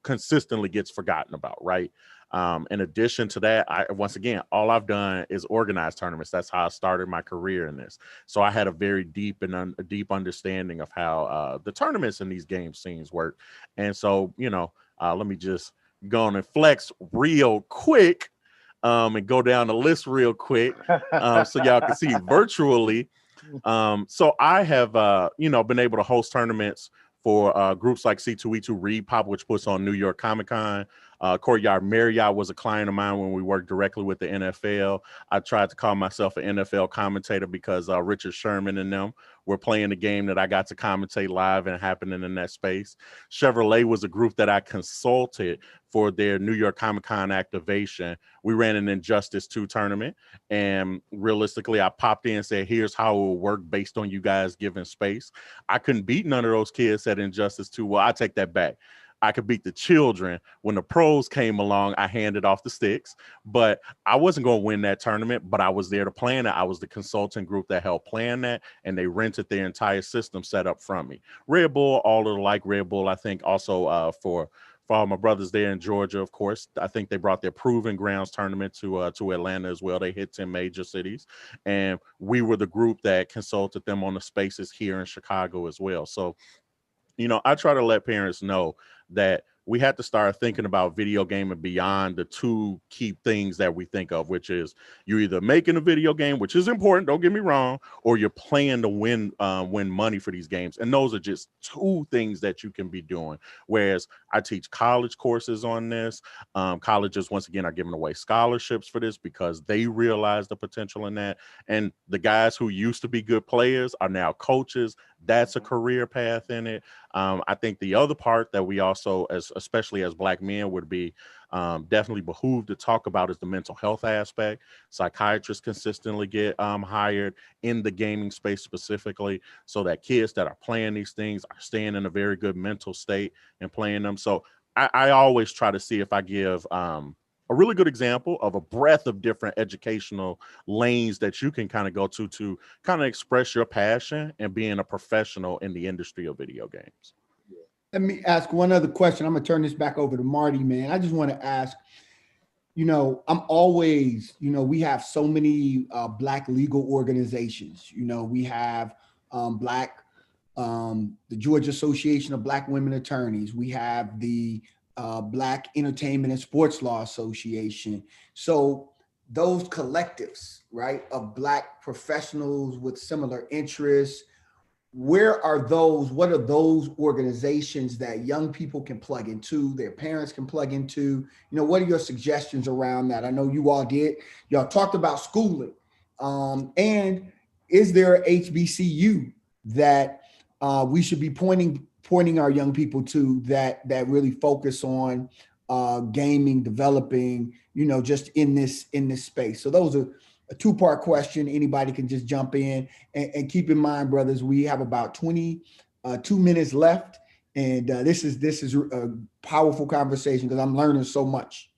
consistently gets forgotten about, right? In addition to that, once again, all I've done is organize tournaments. That's how I started my career in this. So I had a very deep understanding of how the tournaments in these game scenes work. And so, you know, let me just go on and flex real quick and go down the list real quick so y'all can see virtually. So I have, you know, been able to host tournaments for groups like C2E2 Reed Pop, which puts on New York Comic Con. Courtyard Marriott was a client of mine when we worked directly with the NFL. I tried to call myself an NFL commentator because Richard Sherman and them were playing the game that I got to commentate live and happening in that space. Chevrolet was a group that I consulted for their New York Comic Con activation. We ran an Injustice 2 tournament, and realistically, I popped in and said, here's how it will work based on you guys giving space. I couldn't beat none of those kids at Injustice 2. Well, I take that back. I could beat the children. When the pros came along, I handed off the sticks, but I wasn't going to win that tournament, but I was there to plan it. I was the consulting group that helped plan that, and they rented their entire system set up from me. Red Bull, all of the like Red Bull, I think also for all my brothers there in Georgia, of course, I think they brought their Proving Grounds tournament to Atlanta as well. They hit 10 major cities, and we were the group that consulted them on the spaces here in Chicago as well. So, you know, I try to let parents know that we have to start thinking about video gaming beyond the two key things that we think of, which is you're either making a video game, which is important, don't get me wrong, or you're playing to win money for these games. And those are just two things that you can be doing. Whereas I teach college courses on this. Colleges, once again, are giving away scholarships for this because they realize the potential in that. And the guys who used to be good players are now coaches. That's a career path in it. I think the other part that we also, especially as Black men, would be definitely behoove to talk about is the mental health aspect. Psychiatrists consistently get hired in the gaming space specifically, so that kids that are playing these things are staying in a very good mental state and playing them. So I always try to see if I give a really good example of a breadth of different educational lanes that you can kind of go to kind of express your passion and being a professional in the industry of video games. Let me ask one other question. I'm gonna turn this back over to Marty, man. I just want to ask, I'm always, we have so many Black legal organizations. We have Black, the Georgia Association of Black Women Attorneys. We have the Black Entertainment and Sports Law Association. So those collectives, right, of Black professionals with similar interests, what are those organizations that young people can plug into, their parents can plug into? What are your suggestions around that? I know y'all talked about schooling. And is there a HBCU that we should be pointing our young people to that really focus on gaming, developing, just in this space? So those are a two-part question. Anybody can just jump in, and keep in mind, brothers, we have about 22 minutes left, and this is a powerful conversation because I'm learning so much.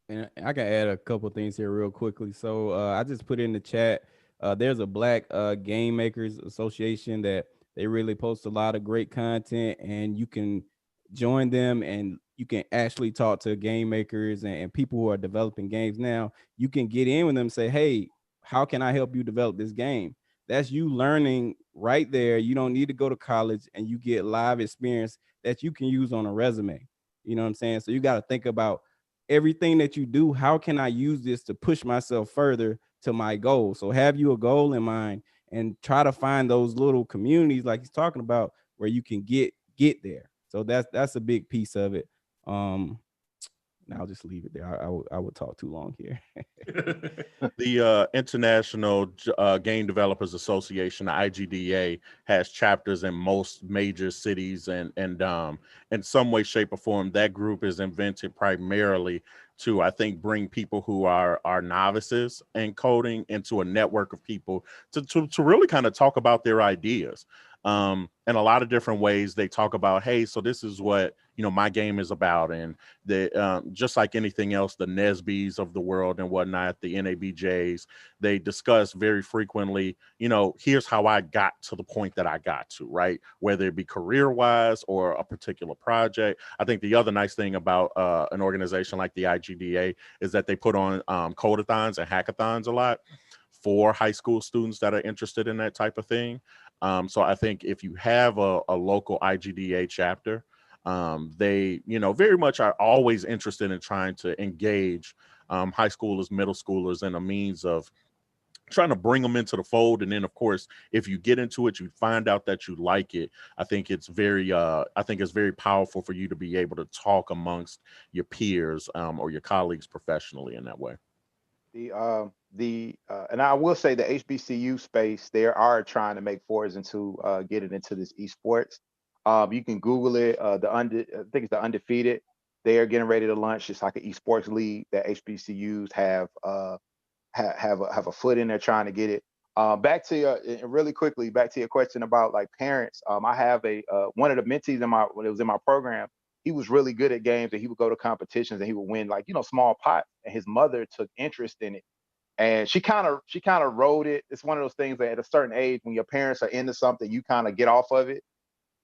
And I can add a couple of things here real quickly. So I just put in the chat. There's a Black Game Makers Association that they really post a lot of great content, and you can join them and you can actually talk to game makers and people who are developing games. Now you can get in with them and say, hey, how can I help you develop this game? That's you learning right there. You don't need to go to college, and you get live experience that you can use on a resume. You know what I'm saying? So you got to think about everything that you do. How can I use this to push myself further to my goal? So have you a goal in mind and try to find those little communities like he's talking about where you can get there. So that's a big piece of it. I'll just leave it there. I would talk too long here. The International Game Developers Association, the IGDA, has chapters in most major cities, and in some way, shape, or form, that group is invented primarily to, I think, bring people who are novices in coding into a network of people to really kind of talk about their ideas. In a lot of different ways, they talk about, hey, so this is what my game is about, and the just like anything else, the NESBs of the world and whatnot, the NABJs, they discuss very frequently, here's how I got to the point that I got to, right? Whether it be career wise or a particular project. I think the other nice thing about an organization like the IGDA is that they put on codeathons and hackathons a lot for high school students that are interested in that type of thing. So I think if you have a local IGDA chapter, they, very much are always interested in trying to engage high schoolers, middle schoolers, in a means of trying to bring them into the fold. And then, of course, if you get into it, you find out that you like it. I think it's very powerful for you to be able to talk amongst your peers or your colleagues professionally in that way. And I will say the HBCU space, they are trying to make forays into getting into this esports. You can Google it. I think it's the Undefeated. They are getting ready to launch. It's like an esports league that HBCUs have a foot in there trying to get it. Back to really quickly, back to your question about like parents. I have one of the mentees when it was in my program. He was really good at games, and he would go to competitions and he would win like small pots. And his mother took interest in it, and she kind of rode it. It's one of those things that at a certain age, when your parents are into something, you kind of get off of it.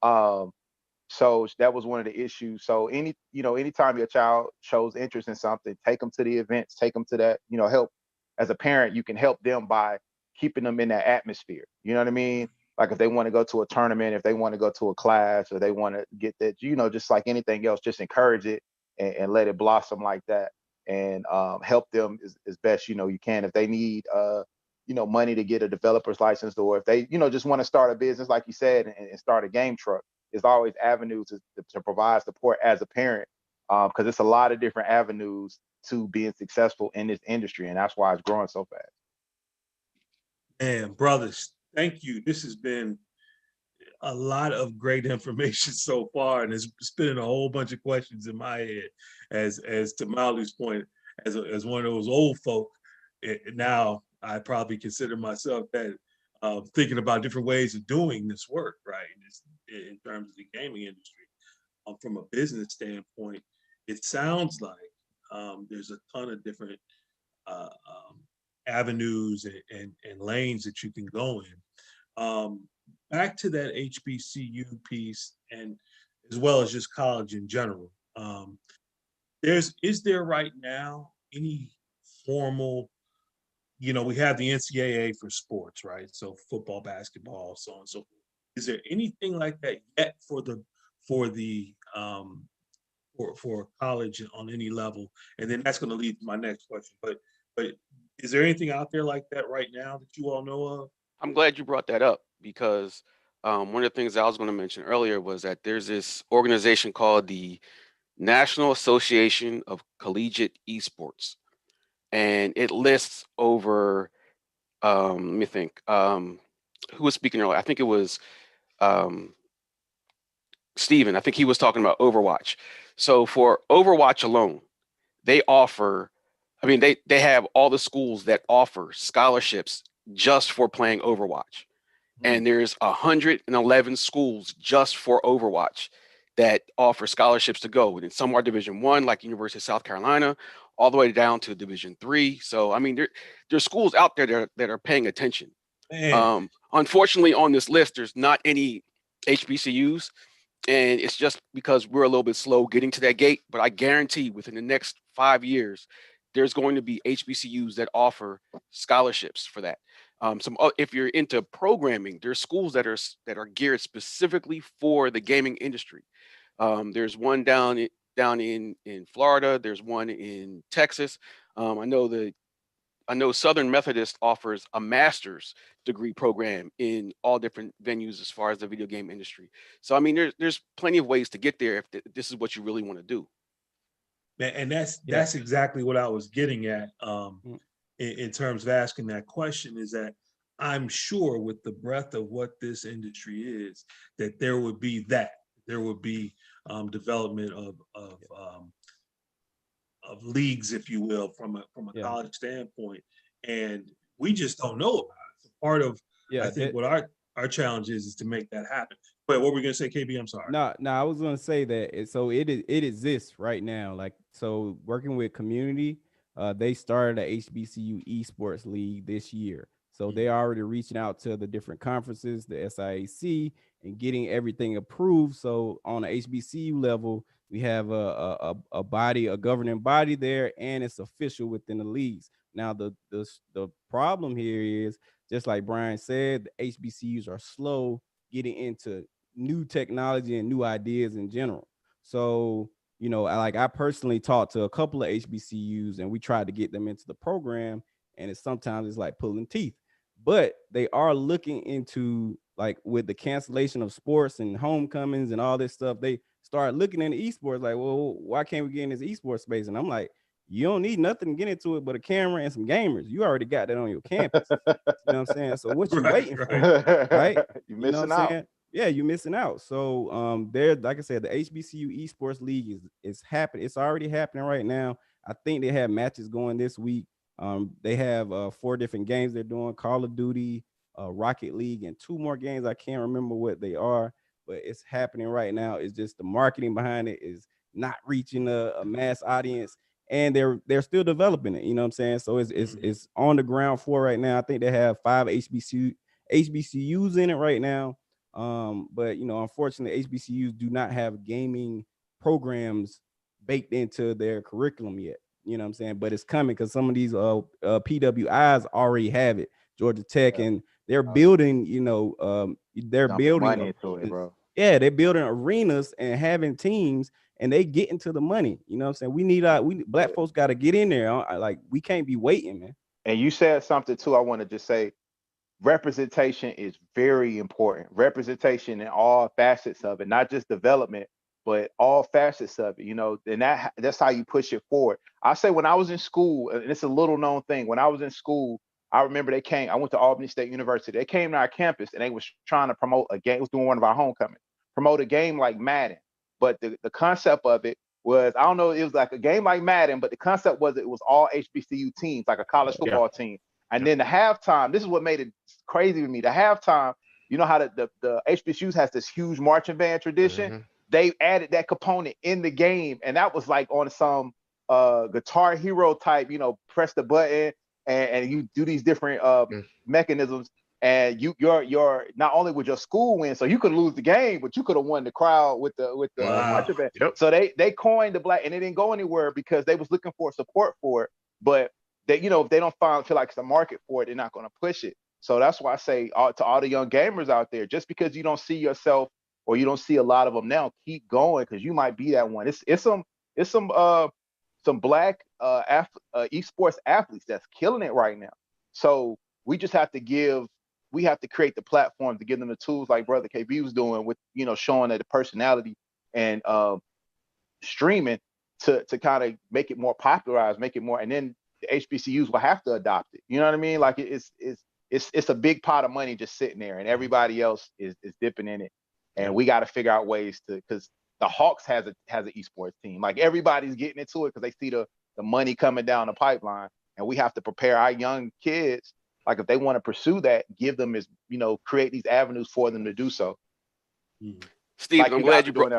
So that was one of the issues. So anytime your child shows interest in something, take them to the events, take them to that, help. As a parent, you can help them by keeping them in that atmosphere. You know what I mean? Like if they want to go to a tournament, if they want to go to a class, or they want to get that, just like anything else, just encourage it and let it blossom like that, and help them as best you can. If they need money to get a developer's license, or if they just want to start a business, like you said, and start a game truck, there's always avenues to provide support as a parent, because it's a lot of different avenues to being successful in this industry, and that's why it's growing so fast. And brothers, thank you. This has been a lot of great information so far, and it's spinning a whole bunch of questions in my head. As to Mauli's point, as one of those old folk, now I probably consider myself that thinking about different ways of doing this work, right? In terms of the gaming industry, from a business standpoint, it sounds like there's a ton of different avenues and lanes that you can go in. Back to that HBCU piece, and as well as just college in general. Is there right now any formal, we have the NCAA for sports, right? So football, basketball, so on and so forth. Is there anything like that yet for the for college on any level? And then that's going to lead to my next question. But is there anything out there like that right now that you all know of? I'm glad you brought that up because one of the things I was going to mention earlier was that there's this organization called the National Association of Collegiate Esports, and it lists over. Let me think. Who was speaking earlier? I think it was um, Steven. I think he was talking about Overwatch. So for Overwatch alone, they offer. I mean, they have all the schools that offer scholarships just for playing Overwatch. And there's 111 schools just for Overwatch that offer scholarships to go. And some are Division I, like University of South Carolina, all the way down to Division III. So I mean, there's schools out there that are paying attention. Unfortunately, on this list, there's not any HBCUs, and it's just because we're a little bit slow getting to that gate. But I guarantee within the next 5 years, there's going to be HBCUs that offer scholarships for that. If you're into programming, there's schools that are geared specifically for the gaming industry. There's one down in Florida. There's one in Texas. I know Southern Methodist offers a master's degree program in all different venues as far as the video game industry. So I mean, there's plenty of ways to get there if this is what you really want to do. And that's exactly what I was getting at in terms of asking that question, is that I'm sure with the breadth of what this industry is, that there would be development of leagues, if you will, from a college standpoint, and we just don't know about it. So part of I think what our challenge is to make that happen. But what were we gonna say, KB? I'm sorry. No, I was gonna say that it exists right now. Like, so working with community, they started a HBCU esports league this year. So they already reaching out to the different conferences, the SIAC, and getting everything approved. So on the HBCU level, we have a body, a governing body there, and it's official within the leagues. Now the problem here is, just like Brian said, the HBCUs are slow getting into new technology and new ideas in general. So, I personally talked to a couple of HBCUs and we tried to get them into the program, and sometimes it's like pulling teeth. But they are looking into, like, with the cancellation of sports and homecomings and all this stuff, they start looking into esports like, well, why can't we get in this esports space? And I'm like, you don't need nothing to get into it but a camera and some gamers. You already got that on your campus. You know what I'm saying? So what you waiting for? Right? You're missing out. Yeah, you're missing out. So there, like I said, the HBCU esports league is happening. It's already happening right now. I think they have matches going this week. They have 4 different games they're doing: Call of Duty, Rocket League, and 2 more games. I can't remember what they are, but it's happening right now. It's just the marketing behind it is not reaching a mass audience, and they're still developing it. You know what I'm saying? So it's on the ground floor right now. I think they have 5 HBCUs in it right now. But unfortunately, HBCUs do not have gaming programs baked into their curriculum yet. You know what I'm saying? But it's coming, because some of these PWIs already have it. Georgia Tech, and they're building, they're building money into it, bro. Yeah, they're building arenas and having teams, and they get into the money. You know what I'm saying? We black folks got to get in there. Like, we can't be waiting, man. And you said something too. I want to just say, representation is very important. Representation in all facets of it, not just development, but all facets of it. And that's how you push it forward. I say, when I was in school, and it's a little known thing, when I was in school, I remember they came. I went to Albany State University. They came to our campus and they was trying to promote a game. It was doing one of our homecomings, promote a game like Madden. But the concept of it was, I don't know, it was like a game like Madden, but the concept was it was all HBCU teams, like a college football team. And then the halftime, this is what made it crazy with me. The halftime, you know how the HBCUs has this huge marching band tradition. They added that component in the game, and that was like on some Guitar Hero type, you know, press the button and you do these different mechanisms, and you're not only would your school win, so you could lose the game, but you could have won the crowd with the marching band. So they coined the black, and it didn't go anywhere because they was looking for support for it, but they, you know, if they don't feel like it's a market for it, they're not going to push it. So that's why I say to all the young gamers out there, just because you don't see yourself or you don't see a lot of them now, keep going, because you might be that one. It's some black esports athletes that's killing it right now. So we just have to create the platform to give them the tools like Brother KB was doing with, you know, showing that the personality and streaming to kind of make it more popularized, make it more, and then the HBCUs will have to adopt it. You know what I mean? Like it's a big pot of money just sitting there, and everybody else is dipping in it. And we got to figure out ways to, because the Hawks has an esports team. Like everybody's getting into it because they see the money coming down the pipeline, and we have to prepare our young kids. Like if they want to pursue that, give them create these avenues for them to do so. Steve, like I'm glad you brought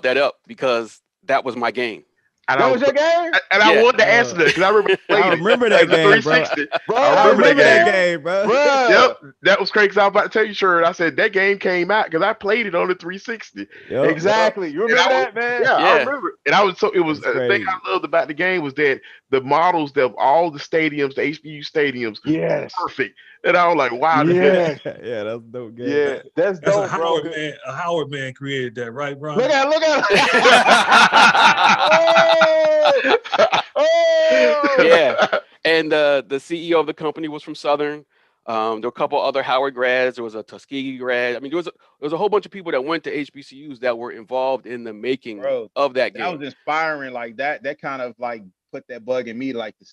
that up, because that was my game. And that was your game? I wanted to answer that because I remember I remember that game, bro. 360. I remember that game, bro. Yep, that was crazy. I was about to tell you, sure. I said that game came out because I played it on the 360. Yep. Exactly. You remember that, man? Yeah, I remember. And it was the thing I loved about the game was that the models of all the stadiums, the HBU stadiums, were perfect. And I was like, wow. Yeah, yeah, that's dope game. Yeah, that's dope, bro. A Howard man created that, right, Ron? Look at Yeah. And the CEO of the company was from Southern. There were a couple other Howard grads. There was a Tuskegee grad. I mean, there was a whole bunch of people that went to HBCUs that were involved in the making of that game. That was inspiring. Like that kind of like put that bug in me, like to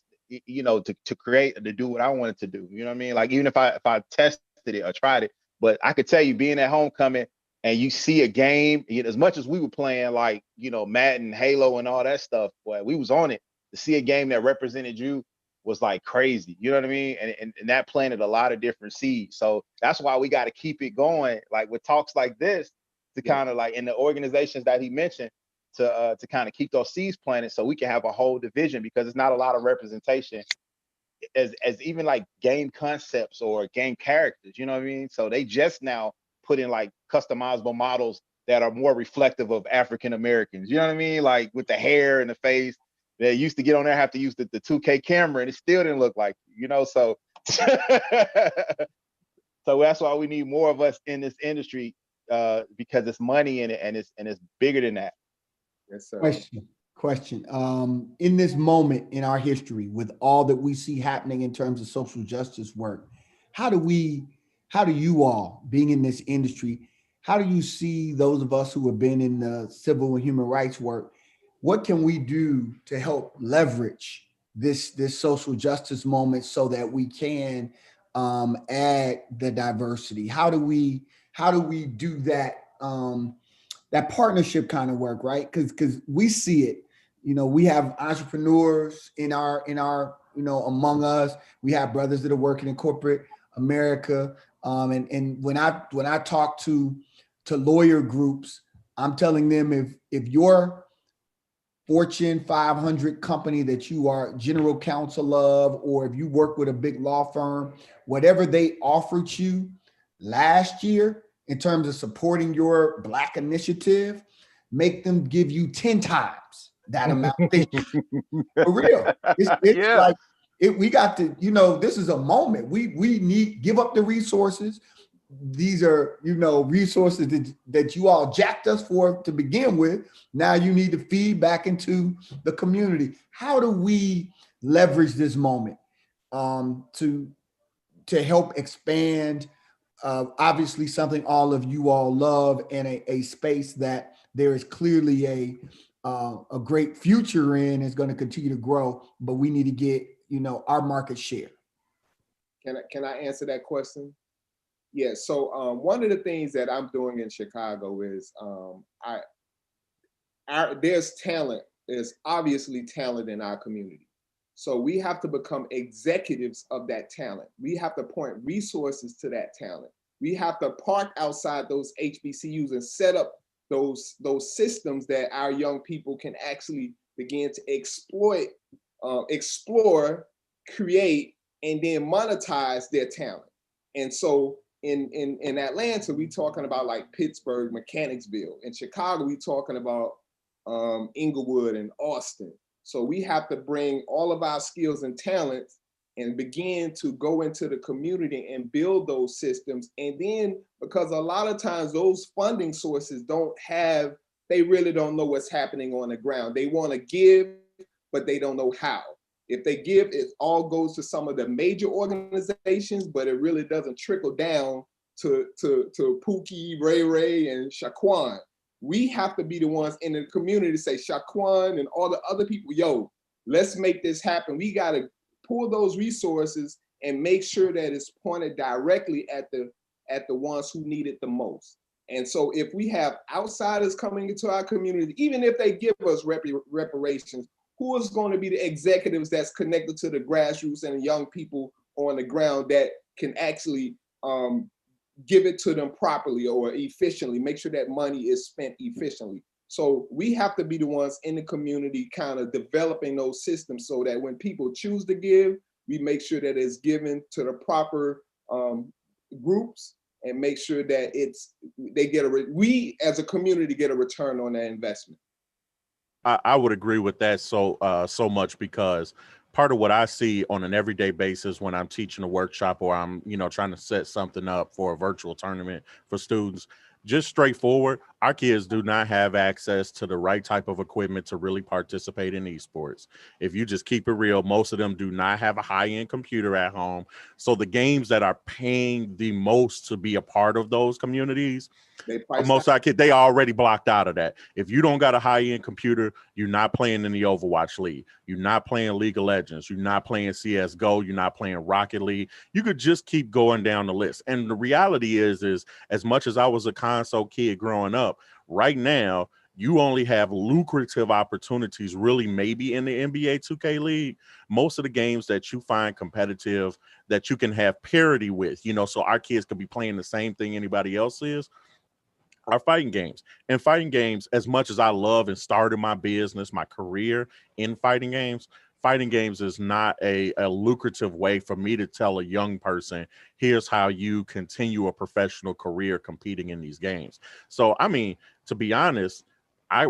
create, to do what I wanted to do. You know what I mean? Like even if I tested it or tried it, but I could tell you, being at homecoming and you see a game, as much as we were playing like, Madden, Halo and all that stuff, boy, we was on it. To see a game that represented you was like crazy. You know what I mean? And that planted a lot of different seeds. So that's why we got to keep it going, like with talks like this, to kind of like in the organizations that he mentioned, to kind of keep those seeds planted so we can have a whole division, because it's not a lot of representation as even like game concepts or game characters, you know what I mean? So they just now put in like customizable models that are more reflective of African Americans, you know what I mean? Like with the hair and the face. They used to get on there, have to use the 2K camera, and it still didn't look like, so so that's why we need more of us in this industry, because it's money in it, and it's bigger than that. Yes, sir. Question. In this moment in our history, with all that we see happening in terms of social justice work, how do you all, being in this industry, how do you see those of us who have been in the civil and human rights work? What can we do to help leverage this social justice moment so that we can add the diversity? How do we do that? That partnership kind of work, right? Because we see it. We have entrepreneurs in our among us. We have brothers that are working in corporate America. And when I talk to lawyer groups, I'm telling them, if your Fortune 500 company that you are general counsel of, or if you work with a big law firm, whatever they offered you last year in terms of supporting your Black initiative, make them give you 10 times that amount this year. For real. It's like, we got to, this is a moment. We need, give up the resources. These are, resources that you all jacked us for to begin with. Now you need to feed back into the community. How do we leverage this moment to help expand, obviously something all of you all love, and a space that there is clearly a great future in, is going to continue to grow, but we need to get, our market share. Can I answer that question? Yeah. So one of the things that I'm doing in Chicago is there's talent. There's obviously talent in our community. So we have to become executives of that talent. We have to point resources to that talent. We have to park outside those HBCUs and set up those systems that our young people can actually begin to exploit, explore, create, and then monetize their talent. And so in Atlanta, we talking about like Pittsburgh, Mechanicsville. In Chicago, we talking about Inglewood and Austin. So we have to bring all of our skills and talents and begin to go into the community and build those systems. And then, because a lot of times those funding sources they really don't know what's happening on the ground. They want to give, but they don't know how. If they give, it all goes to some of the major organizations, but it really doesn't trickle down to Pookie, Ray Ray, and Shaquan. We have to be the ones in the community to say, Shaquan and all the other people, yo, let's make this happen. We got to pull those resources and make sure that it's pointed directly at the ones who need it the most. And so if we have outsiders coming into our community, even if they give us reparations, who is going to be the executives that's connected to the grassroots and the young people on the ground that can actually give it to them properly or efficiently, make sure that money is spent efficiently. So we have to be the ones in the community kind of developing those systems so that when people choose to give, we make sure that it's given to the proper groups and make sure that we as a community get a return on that investment. I would agree with that so much, because part of what I see on an everyday basis when I'm teaching a workshop or I'm, trying to set something up for a virtual tournament for students, just straightforward, our kids do not have access to the right type of equipment to really participate in esports. If you just keep it real, most of them do not have a high-end computer at home. So the games that are paying the most to be a part of those communities, most of our kids, they already blocked out of that. If you don't got a high-end computer, you're not playing in the Overwatch League. You're not playing League of Legends. You're not playing CSGO. You're not playing Rocket League. You could just keep going down the list. And the reality is as much as I was a console kid growing up, right now, you only have lucrative opportunities really maybe in the NBA 2K League. Most of the games that you find competitive that you can have parity with, so our kids could be playing the same thing anybody else is, are fighting games. And fighting games, as much as I love and started my business, my career in fighting games is not a lucrative way for me to tell a young person, here's how you continue a professional career competing in these games. So, I mean, to be honest,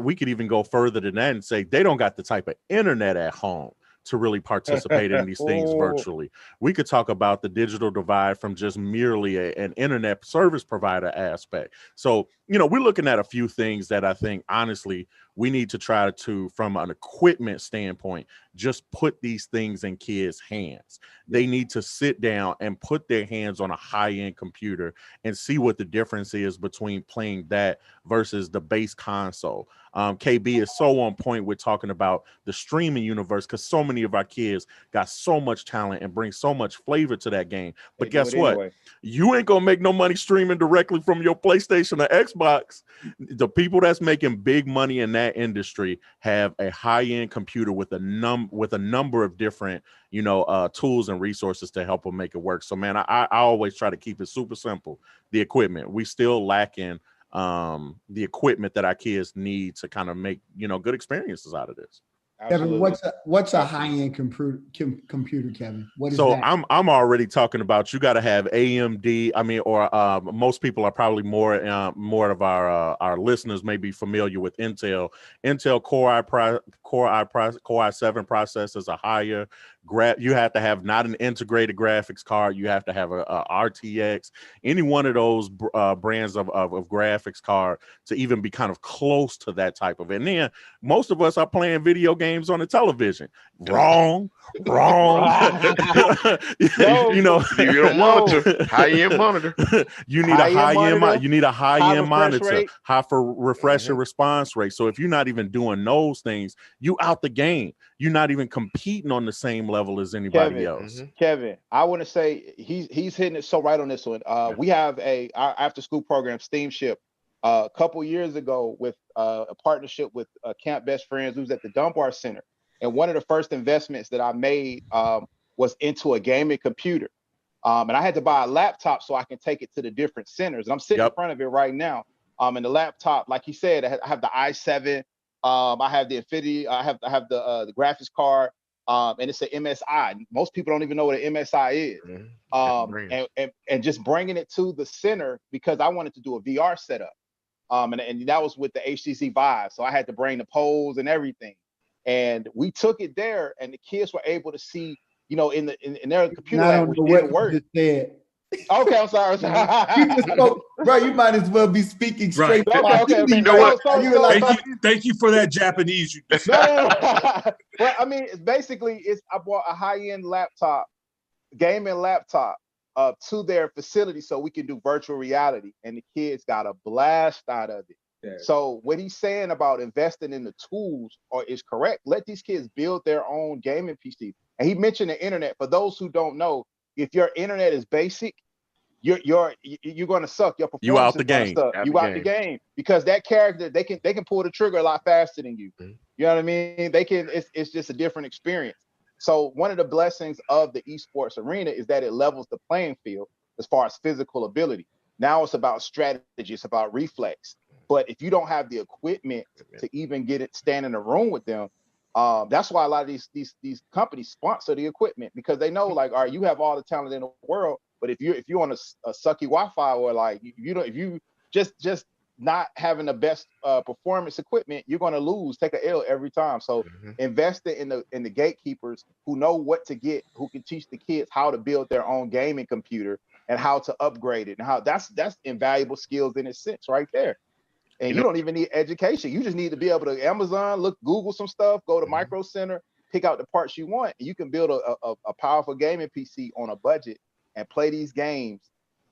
we could even go further than that and say they don't got the type of internet at home to really participate in these things virtually. We could talk about the digital divide from just merely an internet service provider aspect. So, we're looking at a few things that I think, honestly, we need to try to, from an equipment standpoint, just put these things in kids' hands. They need to sit down and put their hands on a high-end computer and see what the difference is between playing that versus the base console. KB is so on point with talking about the streaming universe, because so many of our kids got so much talent and bring so much flavor to that game. But guess what? Anyway. You ain't gonna make no money streaming directly from your PlayStation or Xbox. The people that's making big money in that industry have a high-end computer with a number of different tools and resources to help them make it work. So man, I always try to keep it super simple. The equipment, we still lacking the equipment that our kids need to kind of make good experiences out of this. Kevin, what's a high-end computer, Kevin? What is so that? I'm already talking about, you got to have AMD. I mean, or most people are probably more of our listeners may be familiar with Intel. Intel Core i7 processors are higher. You have to have not an integrated graphics card. You have to have a RTX, any one of those brands of graphics card to even be kind of close to that type of. And then most of us are playing video games on the television. Wrong. You need a monitor, high-end monitor. You need a high-end. You need a high-end monitor, high for refresh and response rate. So if you're not even doing those things, you out the game. you're not even competing on the same level as anybody Kevin, else. Kevin, I want to say he's hitting it so right on this one. We have our after school program, Steamship, a couple years ago with a partnership with Camp Best Friends, who's at the Dunbar Center. And one of the first investments that I made was into a gaming computer. And I had to buy a laptop so I can take it to the different centers. And I'm sitting in front of it right now. And the laptop, like he said, I have the i7. I have the Infinity. I have the graphics card. And it's an MSI. Most people don't even know what an MSI is. And just bringing it to the center because I wanted to do a VR setup. And that was with the HTC Vive. So I had to bring the poles and everything. And we took it there, and the kids were able to see, in their computer lab, which didn't work. Okay, I'm sorry. You just spoke, bro. You might as well be speaking straight. Right. Okay. You know what? So, thank you for that Japanese. No. Well, I mean, I bought a high-end laptop, gaming laptop, to their facility so we can do virtual reality, and the kids got a blast out of it. Yeah. So what he's saying about investing in the tools is correct. Let these kids build their own gaming PC. And he mentioned the internet. For those who don't know, if your internet is basic, you're going to suck. Your performance you out the is going game. to suck. You out the game because that character they can pull the trigger a lot faster than you. You know what I mean? They can. It's just a different experience. So one of the blessings of the esports arena is that it levels the playing field as far as physical ability. Now it's about strategy. It's about reflex. But if you don't have the equipment to even stand in a room with them, that's why a lot of these companies sponsor the equipment because they know, like, all right, you have all the talent in the world, but if you're on a sucky Wi-Fi or like if you just not having the best performance equipment, you're going to lose, take an L every time. So invest in the gatekeepers who know what to get, who can teach the kids how to build their own gaming computer and how to upgrade it, and how that's invaluable skills in its sense right there. And you don't even need education. You just need to be able to Amazon, Google some stuff, go to Micro Center, pick out the parts you want, and you can build a powerful gaming PC on a budget and play these games.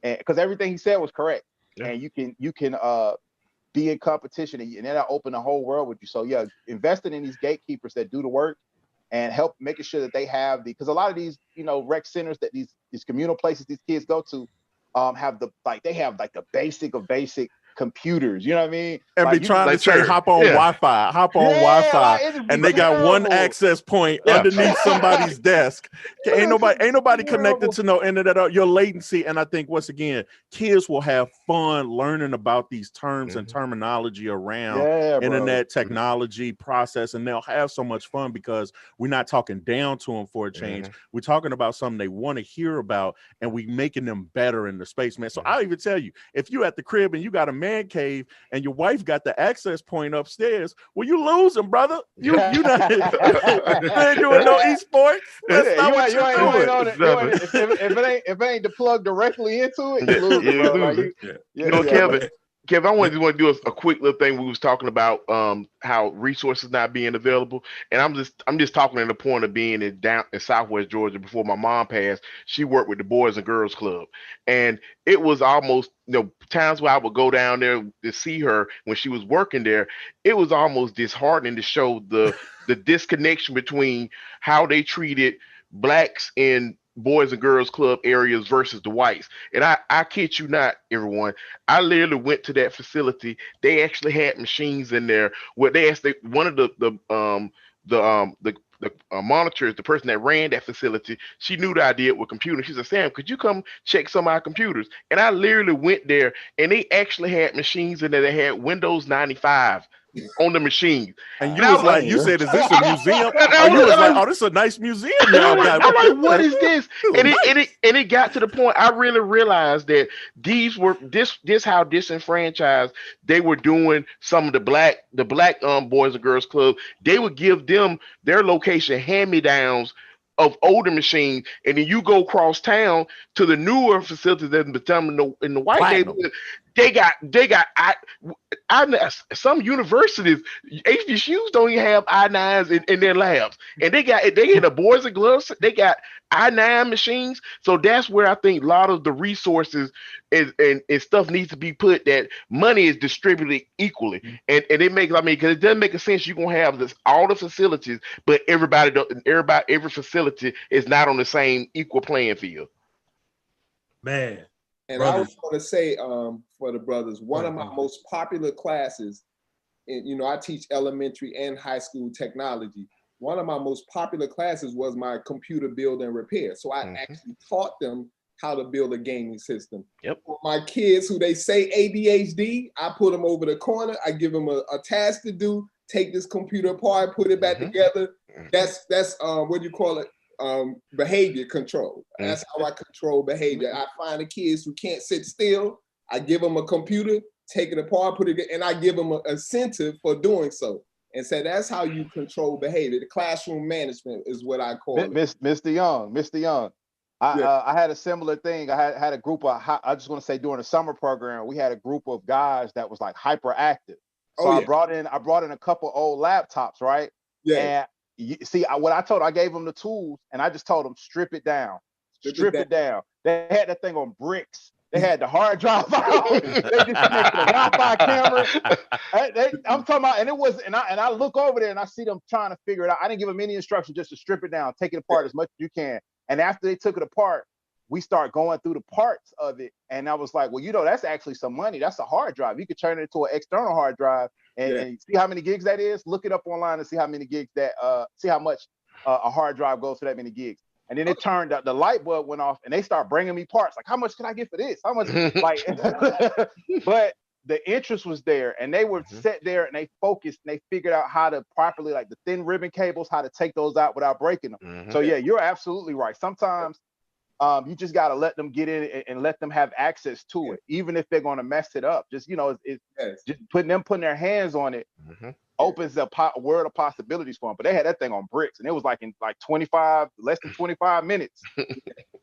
And because everything he said was correct. Yeah. And you can be in competition, and then I open the whole world with you. So yeah, investing in these gatekeepers that do the work and help making sure that they have because a lot of these rec centers that these communal places these kids go to have the basic of basic computers, you know what I mean? And like be trying to say hop on Wi-Fi, and they got one access point underneath somebody's desk. Ain't nobody connected to no internet. Your latency, and I think once again, kids will have fun learning about these terms and terminology around internet technology process, and they'll have so much fun because we're not talking down to them for a change. We're talking about something they want to hear about, and we making them better in the space, man. So I'll even tell you, if you at the crib and you got a man cave and your wife got the access point upstairs, well, you losing, brother. You not doing no esports. That's not what you're doing. If it ain't the plug directly into it, you losing, brother. Kevin, I want to do a quick little thing. We was talking about how resources not being available, and I'm just talking in the point of being in Southwest Georgia. Before my mom passed, she worked with the Boys and Girls Club, and it was almost times where I would go down there to see her when she was working there. It was almost disheartening to show the disconnection between how they treated blacks in Boys and Girls Club areas versus the whites. And I kid you not, everyone, I literally went to that facility. They actually had machines in there where they asked one of the monitors, the person that ran that facility, she knew the idea with computers. She said, Sam, could you come check some of our computers? And I literally went there, and they actually had machines in there that had Windows 95 on the machine. And you was like, you said, is this a museum? Or you was like, oh, this is a nice museum y'all got. I'm like, what is this? And it got to the point I really realized that these were this how disenfranchised they were doing some of the black Boys and Girls Club. They would give them their location hand-me-downs of older machines, and then you go across town to the newer facilities that become in the white neighborhood. they got some universities, HBCUs don't even have I9s in their labs, and they get the boys and gloves. They got I9 machines. So that's where I think a lot of the resources and stuff needs to be put. That money is distributed equally, and it makes, I mean, because it doesn't make a sense you're gonna have this all the facilities, but every facility is not on the same equal playing field. Man, And I was brothers. going to say, for the brothers, one of my Right. most popular classes, and I teach elementary and high school technology. One of my most popular classes was my computer build and repair. So I actually taught them how to build a gaming system. Yep. For my kids who they say ADHD, I put them over the corner. I give them a task to do. Take this computer apart, put it back together. That's what do you call it? Behavior control. That's how I control behavior. I find the kids who can't sit still. I give them a computer, take it apart, put it, and I give them an incentive for doing so. And so that's how you control behavior. The classroom management is what I call it. Mr. Young. I had a similar thing. I had a group of, I just want to say, during the summer program, we had a group of guys that was like hyperactive. So I brought in a couple old laptops, right? Yeah. And what I gave them the tools, and I just told them strip it down. They had that thing on bricks. They had the hard drive out. They just connected a Wi-Fi camera. I'm talking about, and I look over there and I see them trying to figure it out. I didn't give them any instruction, just to strip it down, take it apart as much as you can. And after they took it apart, we start going through the parts of it. And I was like, well, that's actually some money. That's a hard drive. You could turn it into an external hard drive and see how many gigs that is. Look it up online and see how many gigs see how much a hard drive goes for that many gigs. And then it turned out, the light bulb went off, and they start bringing me parts. Like, how much can I get for this? How much? Like, but the interest was there, and they were set there, and they focused, and they figured out how to properly, like the thin ribbon cables, how to take those out without breaking them. So yeah, you're absolutely right. Sometimes you just got to let them get in and let them have access to it, even if they're going to mess it up. Just, just putting their hands on it opens a world of possibilities for them. But they had that thing on bricks, and it was like in like less than 25 minutes.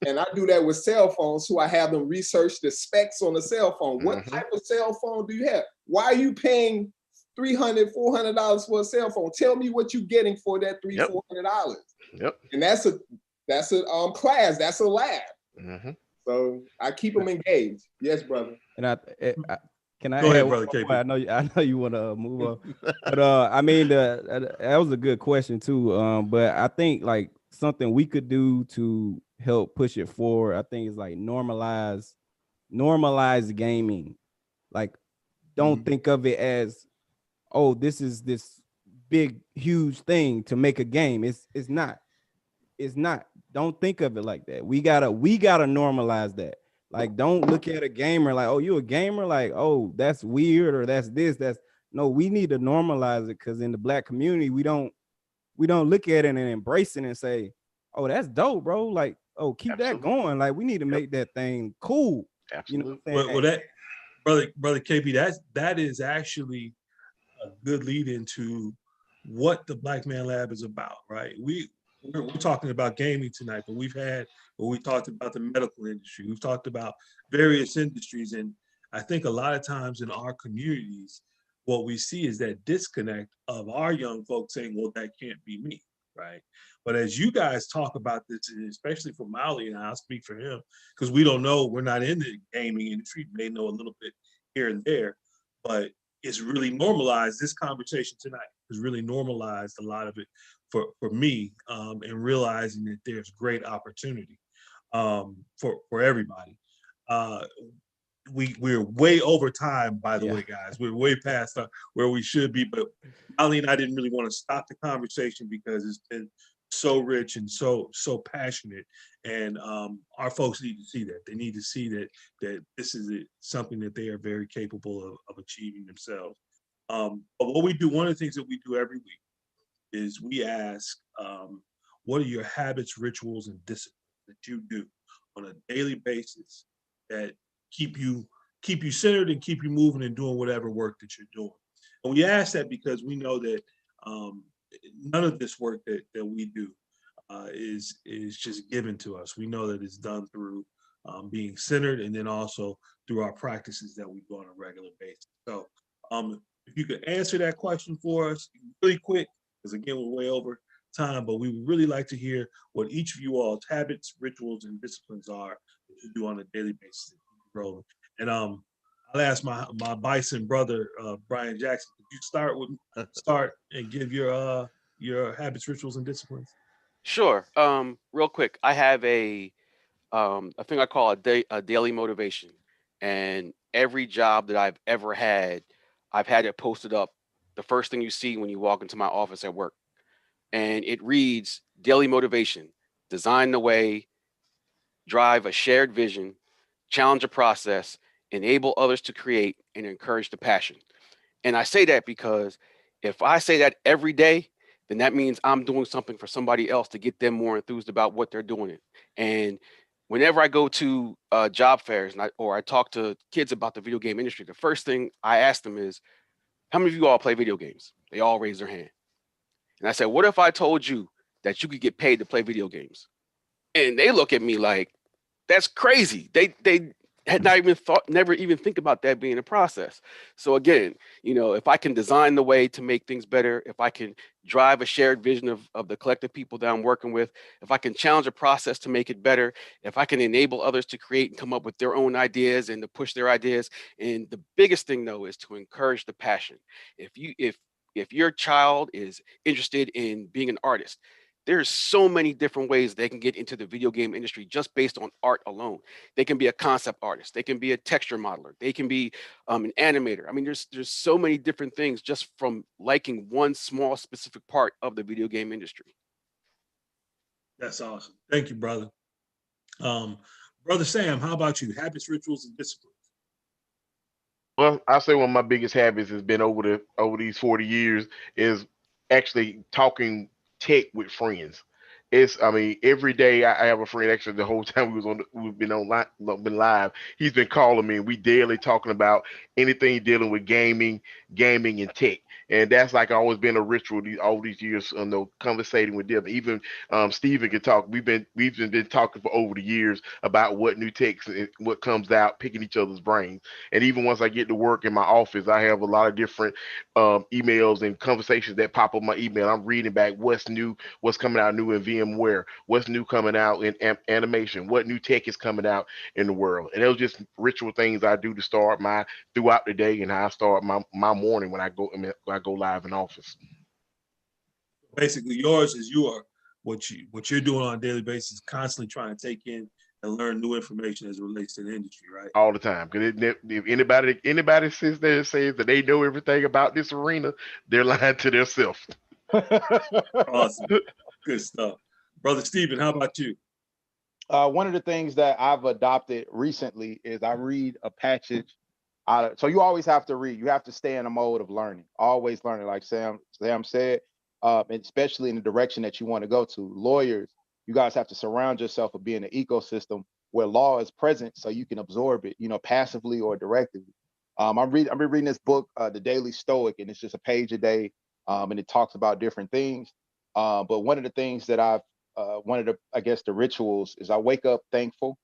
And I do that with cell phones, so I have them research the specs on the cell phone. What type of cell phone do you have? Why are you paying $300, $400 for a cell phone? Tell me what you're getting for that $400. Yep. And that's a class. That's a lab. So I keep them engaged. Yes, brother. And can I Go ahead, add brother one KP. more? I know you want to move on, but I mean, that was a good question too. But I think like something we could do to help push it forward, I think, is like normalize gaming. Like, don't think of it as, oh, this is this big huge thing to make a game. It's not. Don't think of it like that. We gotta normalize that. Like, don't look at a gamer like, oh, you a gamer? Like, oh, that's weird, or that's this. No, we need to normalize it, because in the Black community, we don't look at it and embrace it and say, oh, that's dope, bro. Like, oh, keep that going. Like, we need to make that thing cool. Absolutely. Well, that brother KP, that is actually a good lead into what the Black Man Lab is about, right? We're talking about gaming tonight, but we talked about the medical industry. We've talked about various industries. And I think a lot of times in our communities, what we see is that disconnect of our young folks saying, well, that can't be me, right? But as you guys talk about this, and especially for Molly, and I'll speak for him, because we don't know, we're not in the gaming industry, we may know a little bit here and there, but it's really normalized. This conversation tonight has really normalized a lot of it for me, and realizing that there's great opportunity for everybody. We're way over time, by the way, guys. We're way past where we should be, but Ali and I didn't really want to stop the conversation because it's been so rich and so passionate, and our folks need to see that. They need to see that this is something that they are very capable of achieving themselves. But what we do, one of the things that we do every week, is we ask, what are your habits, rituals, and disciplines that you do on a daily basis that keep you centered and keep you moving and doing whatever work that you're doing? And we ask that because we know that none of this work that we do is just given to us. We know that it's done through being centered, and then also through our practices that we do on a regular basis. So if you could answer that question for us really quick, because again, we're way over time, but we would really like to hear what each of you all's habits, rituals, and disciplines are that you do on a daily basis. Rolling. And I'll ask my bison brother, Brian Jackson, could you start and give your habits, rituals, and disciplines? Sure. Real quick, I have a thing I call a daily motivation, and every job that I've ever had, I've had it posted up. The first thing you see when you walk into my office at work, and it reads daily motivation: design the way, drive a shared vision, challenge a process, enable others to create, and encourage the passion. And I say that because if I say that every day, then that means I'm doing something for somebody else to get them more enthused about what they're doing. And whenever I go to job fairs or I talk to kids about the video game industry, the first thing I ask them is, how many of you all play video games? They all raise their hand. And I said, what if I told you that you could get paid to play video games? And they look at me like, that's crazy. They had not even thought, never even think about that being a process. So again, if I can design the way to make things better, if I can drive a shared vision of the collective people that I'm working with, if I can challenge a process to make it better, if I can enable others to create and come up with their own ideas and to push their ideas. And the biggest thing though is to encourage the passion. If your child is interested in being an artist, there's so many different ways they can get into the video game industry just based on art alone. They can be a concept artist. They can be a texture modeler. They can be an animator. I mean, there's so many different things just from liking one small specific part of the video game industry. That's awesome. Thank you, brother. Brother Sam, how about you? Habits, rituals, and disciplines. Well, I say one of my biggest habits has been over these 40 years is actually talking tech with friends. I mean, every day I have a friend. Actually, the whole time we've been online, been live. He's been calling me, and we daily talking about anything dealing with gaming and tech. And that's like always been a ritual all these years. Conversating with them. Even Steven can talk. We've been talking for over the years about what new techs and what comes out, picking each other's brains. And even once I get to work in my office, I have a lot of different emails and conversations that pop up my email. I'm reading back what's new, what's coming out new in VMware, what's new coming out in animation, what new tech is coming out in the world. And those just ritual things I do to start throughout the day and how I start my morning when I go live in office. Basically, yours is what you're doing on a daily basis, constantly trying to take in and learn new information as it relates to the industry, right? All the time. Because if anybody sits there and says that they know everything about this arena, they're lying to themselves. Awesome. Good stuff. Brother Steven, how about you? One of the things that I've adopted recently is I read a passage so you always have to read. You have to stay in a mode of learning, always learning, like Sam said, and especially in the direction that you want to go to. Lawyers, you guys have to surround yourself with being an ecosystem where law is present so you can absorb it, passively or directively. I've been reading this book, The Daily Stoic, and it's just a page a day, and it talks about different things. But one of the things that one of the, I guess, the rituals is I wake up thankful.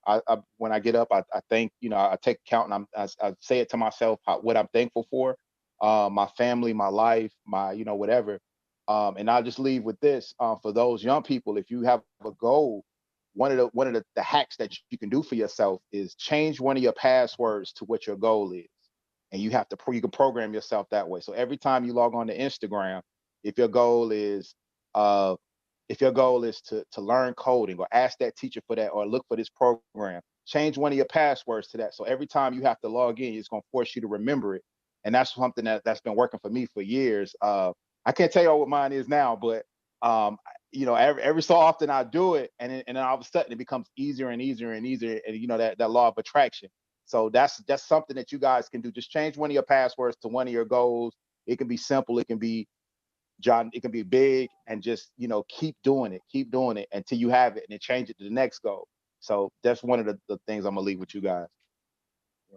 When I get up, I thank, I take account and I say it to myself, what I'm thankful for, my family, my life, my, whatever. And I'll just leave with this, for those young people, if you have a goal, one of the hacks that you can do for yourself is change one of your passwords to what your goal is. And you can program yourself that way. So every time you log on to Instagram, if your goal is, to learn coding, or ask that teacher for that, or look for this program, change one of your passwords to that. So every time you have to log in, it's going to force you to remember it. And that's something that's been working for me for years. I can't tell you what mine is now, but every so often I do it, and then all of a sudden it becomes easier and easier and easier. And that law of attraction. So that's something that you guys can do. Just change one of your passwords to one of your goals. It can be simple. It can be it can be big, and just keep doing it until you have it, and then change it to the next goal. So that's one of the things I'm gonna leave with you guys.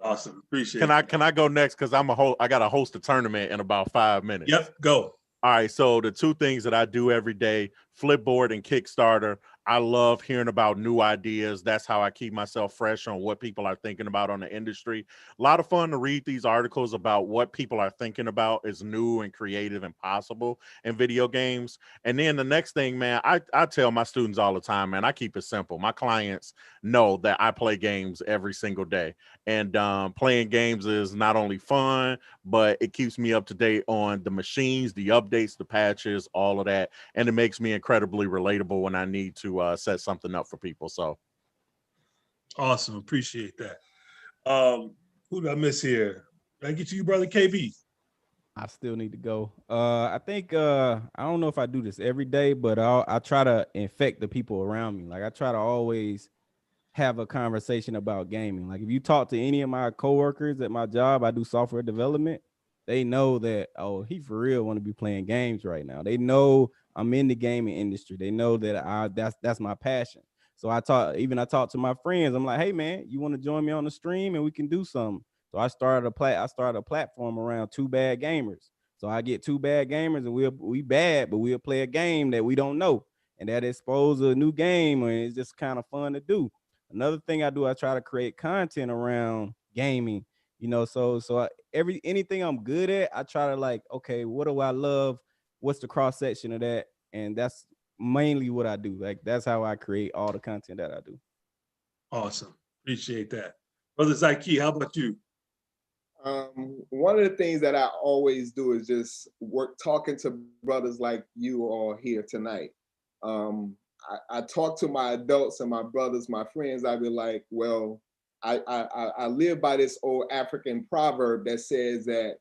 Awesome. Appreciate it. Can I go next? Because I got to host a tournament in about 5 minutes. Yep, go. All right. So the two things that I do every day, Flipboard and Kickstarter. I love hearing about new ideas. That's how I keep myself fresh on what people are thinking about on the industry. A lot of fun to read these articles about what people are thinking about is new and creative and possible in video games. And then the next thing, man, I tell my students all the time, man, I keep it simple. My clients know that I play games every single day. And playing games is not only fun, but it keeps me up to date on the machines, the updates, the patches, all of that. And it makes me incredibly relatable when I need to set something up for people. So Awesome. Appreciate that. Who did I miss here? Did I get to you, brother KB? I still need to go. I think I don't know if I do this every day, but I try to infect the people around me. Like I try to always have a conversation about gaming. Like if you talk to any of my coworkers at my job, I do software development. They know that, oh, he for real want to be playing games right now. They know I'm in the gaming industry. They know that that's my passion. So I talk to my friends. I'm like, hey man, you want to join me on the stream and we can do something. So I started a platform around Two Bad Gamers. So I get two bad gamers and we bad, but we'll play a game that we don't know. And that expose a new game, and it's just kind of fun to do. Another thing I do, I try to create content around gaming, anything I'm good at, I try to like, okay, what do I love? What's the cross section of that? And that's mainly what I do. Like that's how I create all the content that I do. Awesome. Appreciate that. Brother Zaki, how about you? One of the things that I always do is just talking to brothers like you all here tonight. I talk to my adults and my brothers, my friends. I be like, well, I live by this old African proverb that says that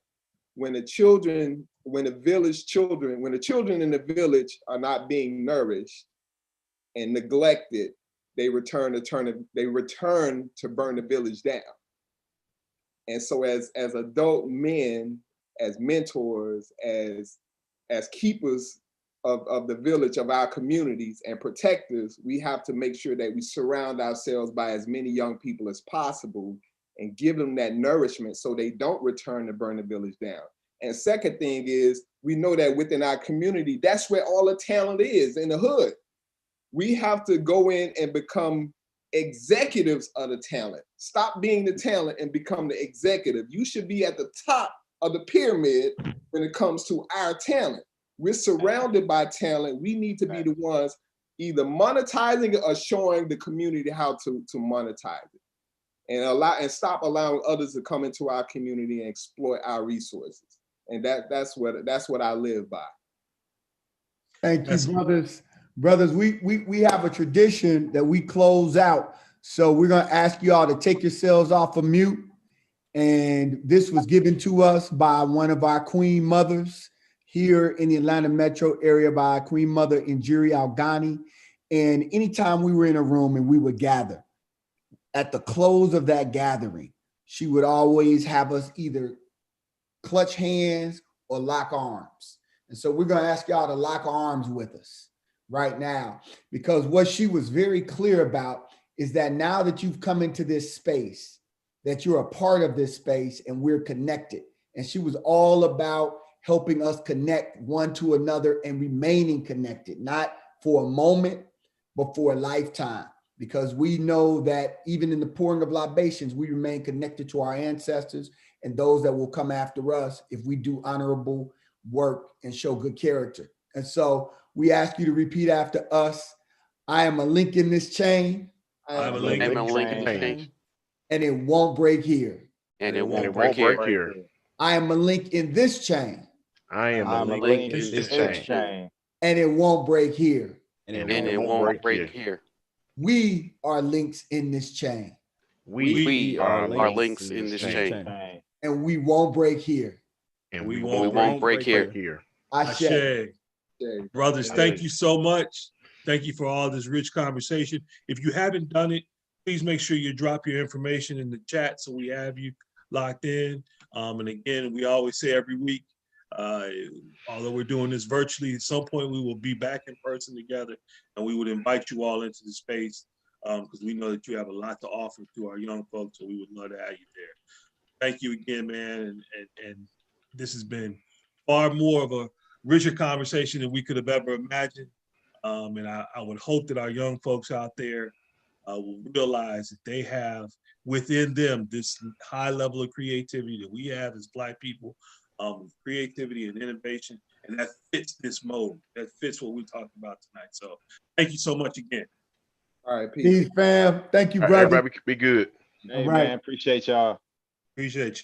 when the children in the village are not being nourished and neglected, they return to burn the village down. And so as adult men, as mentors, as keepers of the village, of our communities and protectors, we have to make sure that we surround ourselves by as many young people as possible and give them that nourishment so they don't return to burn the village down. And second thing is, we know that within our community, that's where all the talent is, in the hood. We have to go in and become executives of the talent. Stop being the talent and become the executive. You should be at the top of the pyramid when it comes to our talent. We're surrounded by talent. We need to be the ones either monetizing it or showing the community how to monetize it. And stop allowing others to come into our community and exploit our resources. And that's what I live by. Thank you, brothers. Brothers, we have a tradition that we close out. So we're going to ask you all to take yourselves off of mute. And this was given to us by one of our queen mothers here in the Atlanta metro area, by Queen Mother Injiri Alghani. And anytime we were in a room and we would gather, at the close of that gathering, she would always have us either clutch hands or lock arms. And so we're going to ask y'all to lock arms with us right now, because what she was very clear about is that now that you've come into this space, that you're a part of this space and we're connected. And she was all about helping us connect one to another and remaining connected, not for a moment, but for a lifetime. Because we know that even in the pouring of libations, we remain connected to our ancestors and those that will come after us if we do honorable work and show good character. And so we ask you to repeat after us. I am a link in this chain. I am a link in this chain. And it won't break here. And it won't break here. I am a link in this chain. I am a link in this chain. And it won't break here. And it won't break here. We are links in this chain. We are links in this chain. And we won't break here. And we won't break here. Ashe. Brothers, thank you so much. Thank you for all this rich conversation. If you haven't done it, please make sure you drop your information in the chat so we have you locked in. And again, we always say every week, although we're doing this virtually, at some point we will be back in person together, and we would invite you all into the space because we know that you have a lot to offer to our young folks, so we would love to have you there. Thank you again, man, and this has been far more of a richer conversation than we could have ever imagined. And I would hope that our young folks out there will realize that they have within them this high level of creativity that we have as Black people, creativity and innovation, and that fits this mode. That fits what we're talking about tonight. So thank you so much again. All right, peace. Peace, fam. Thank you, All right, brother. everybody be good. Hey, All right. man, appreciate y'all. Appreciate you.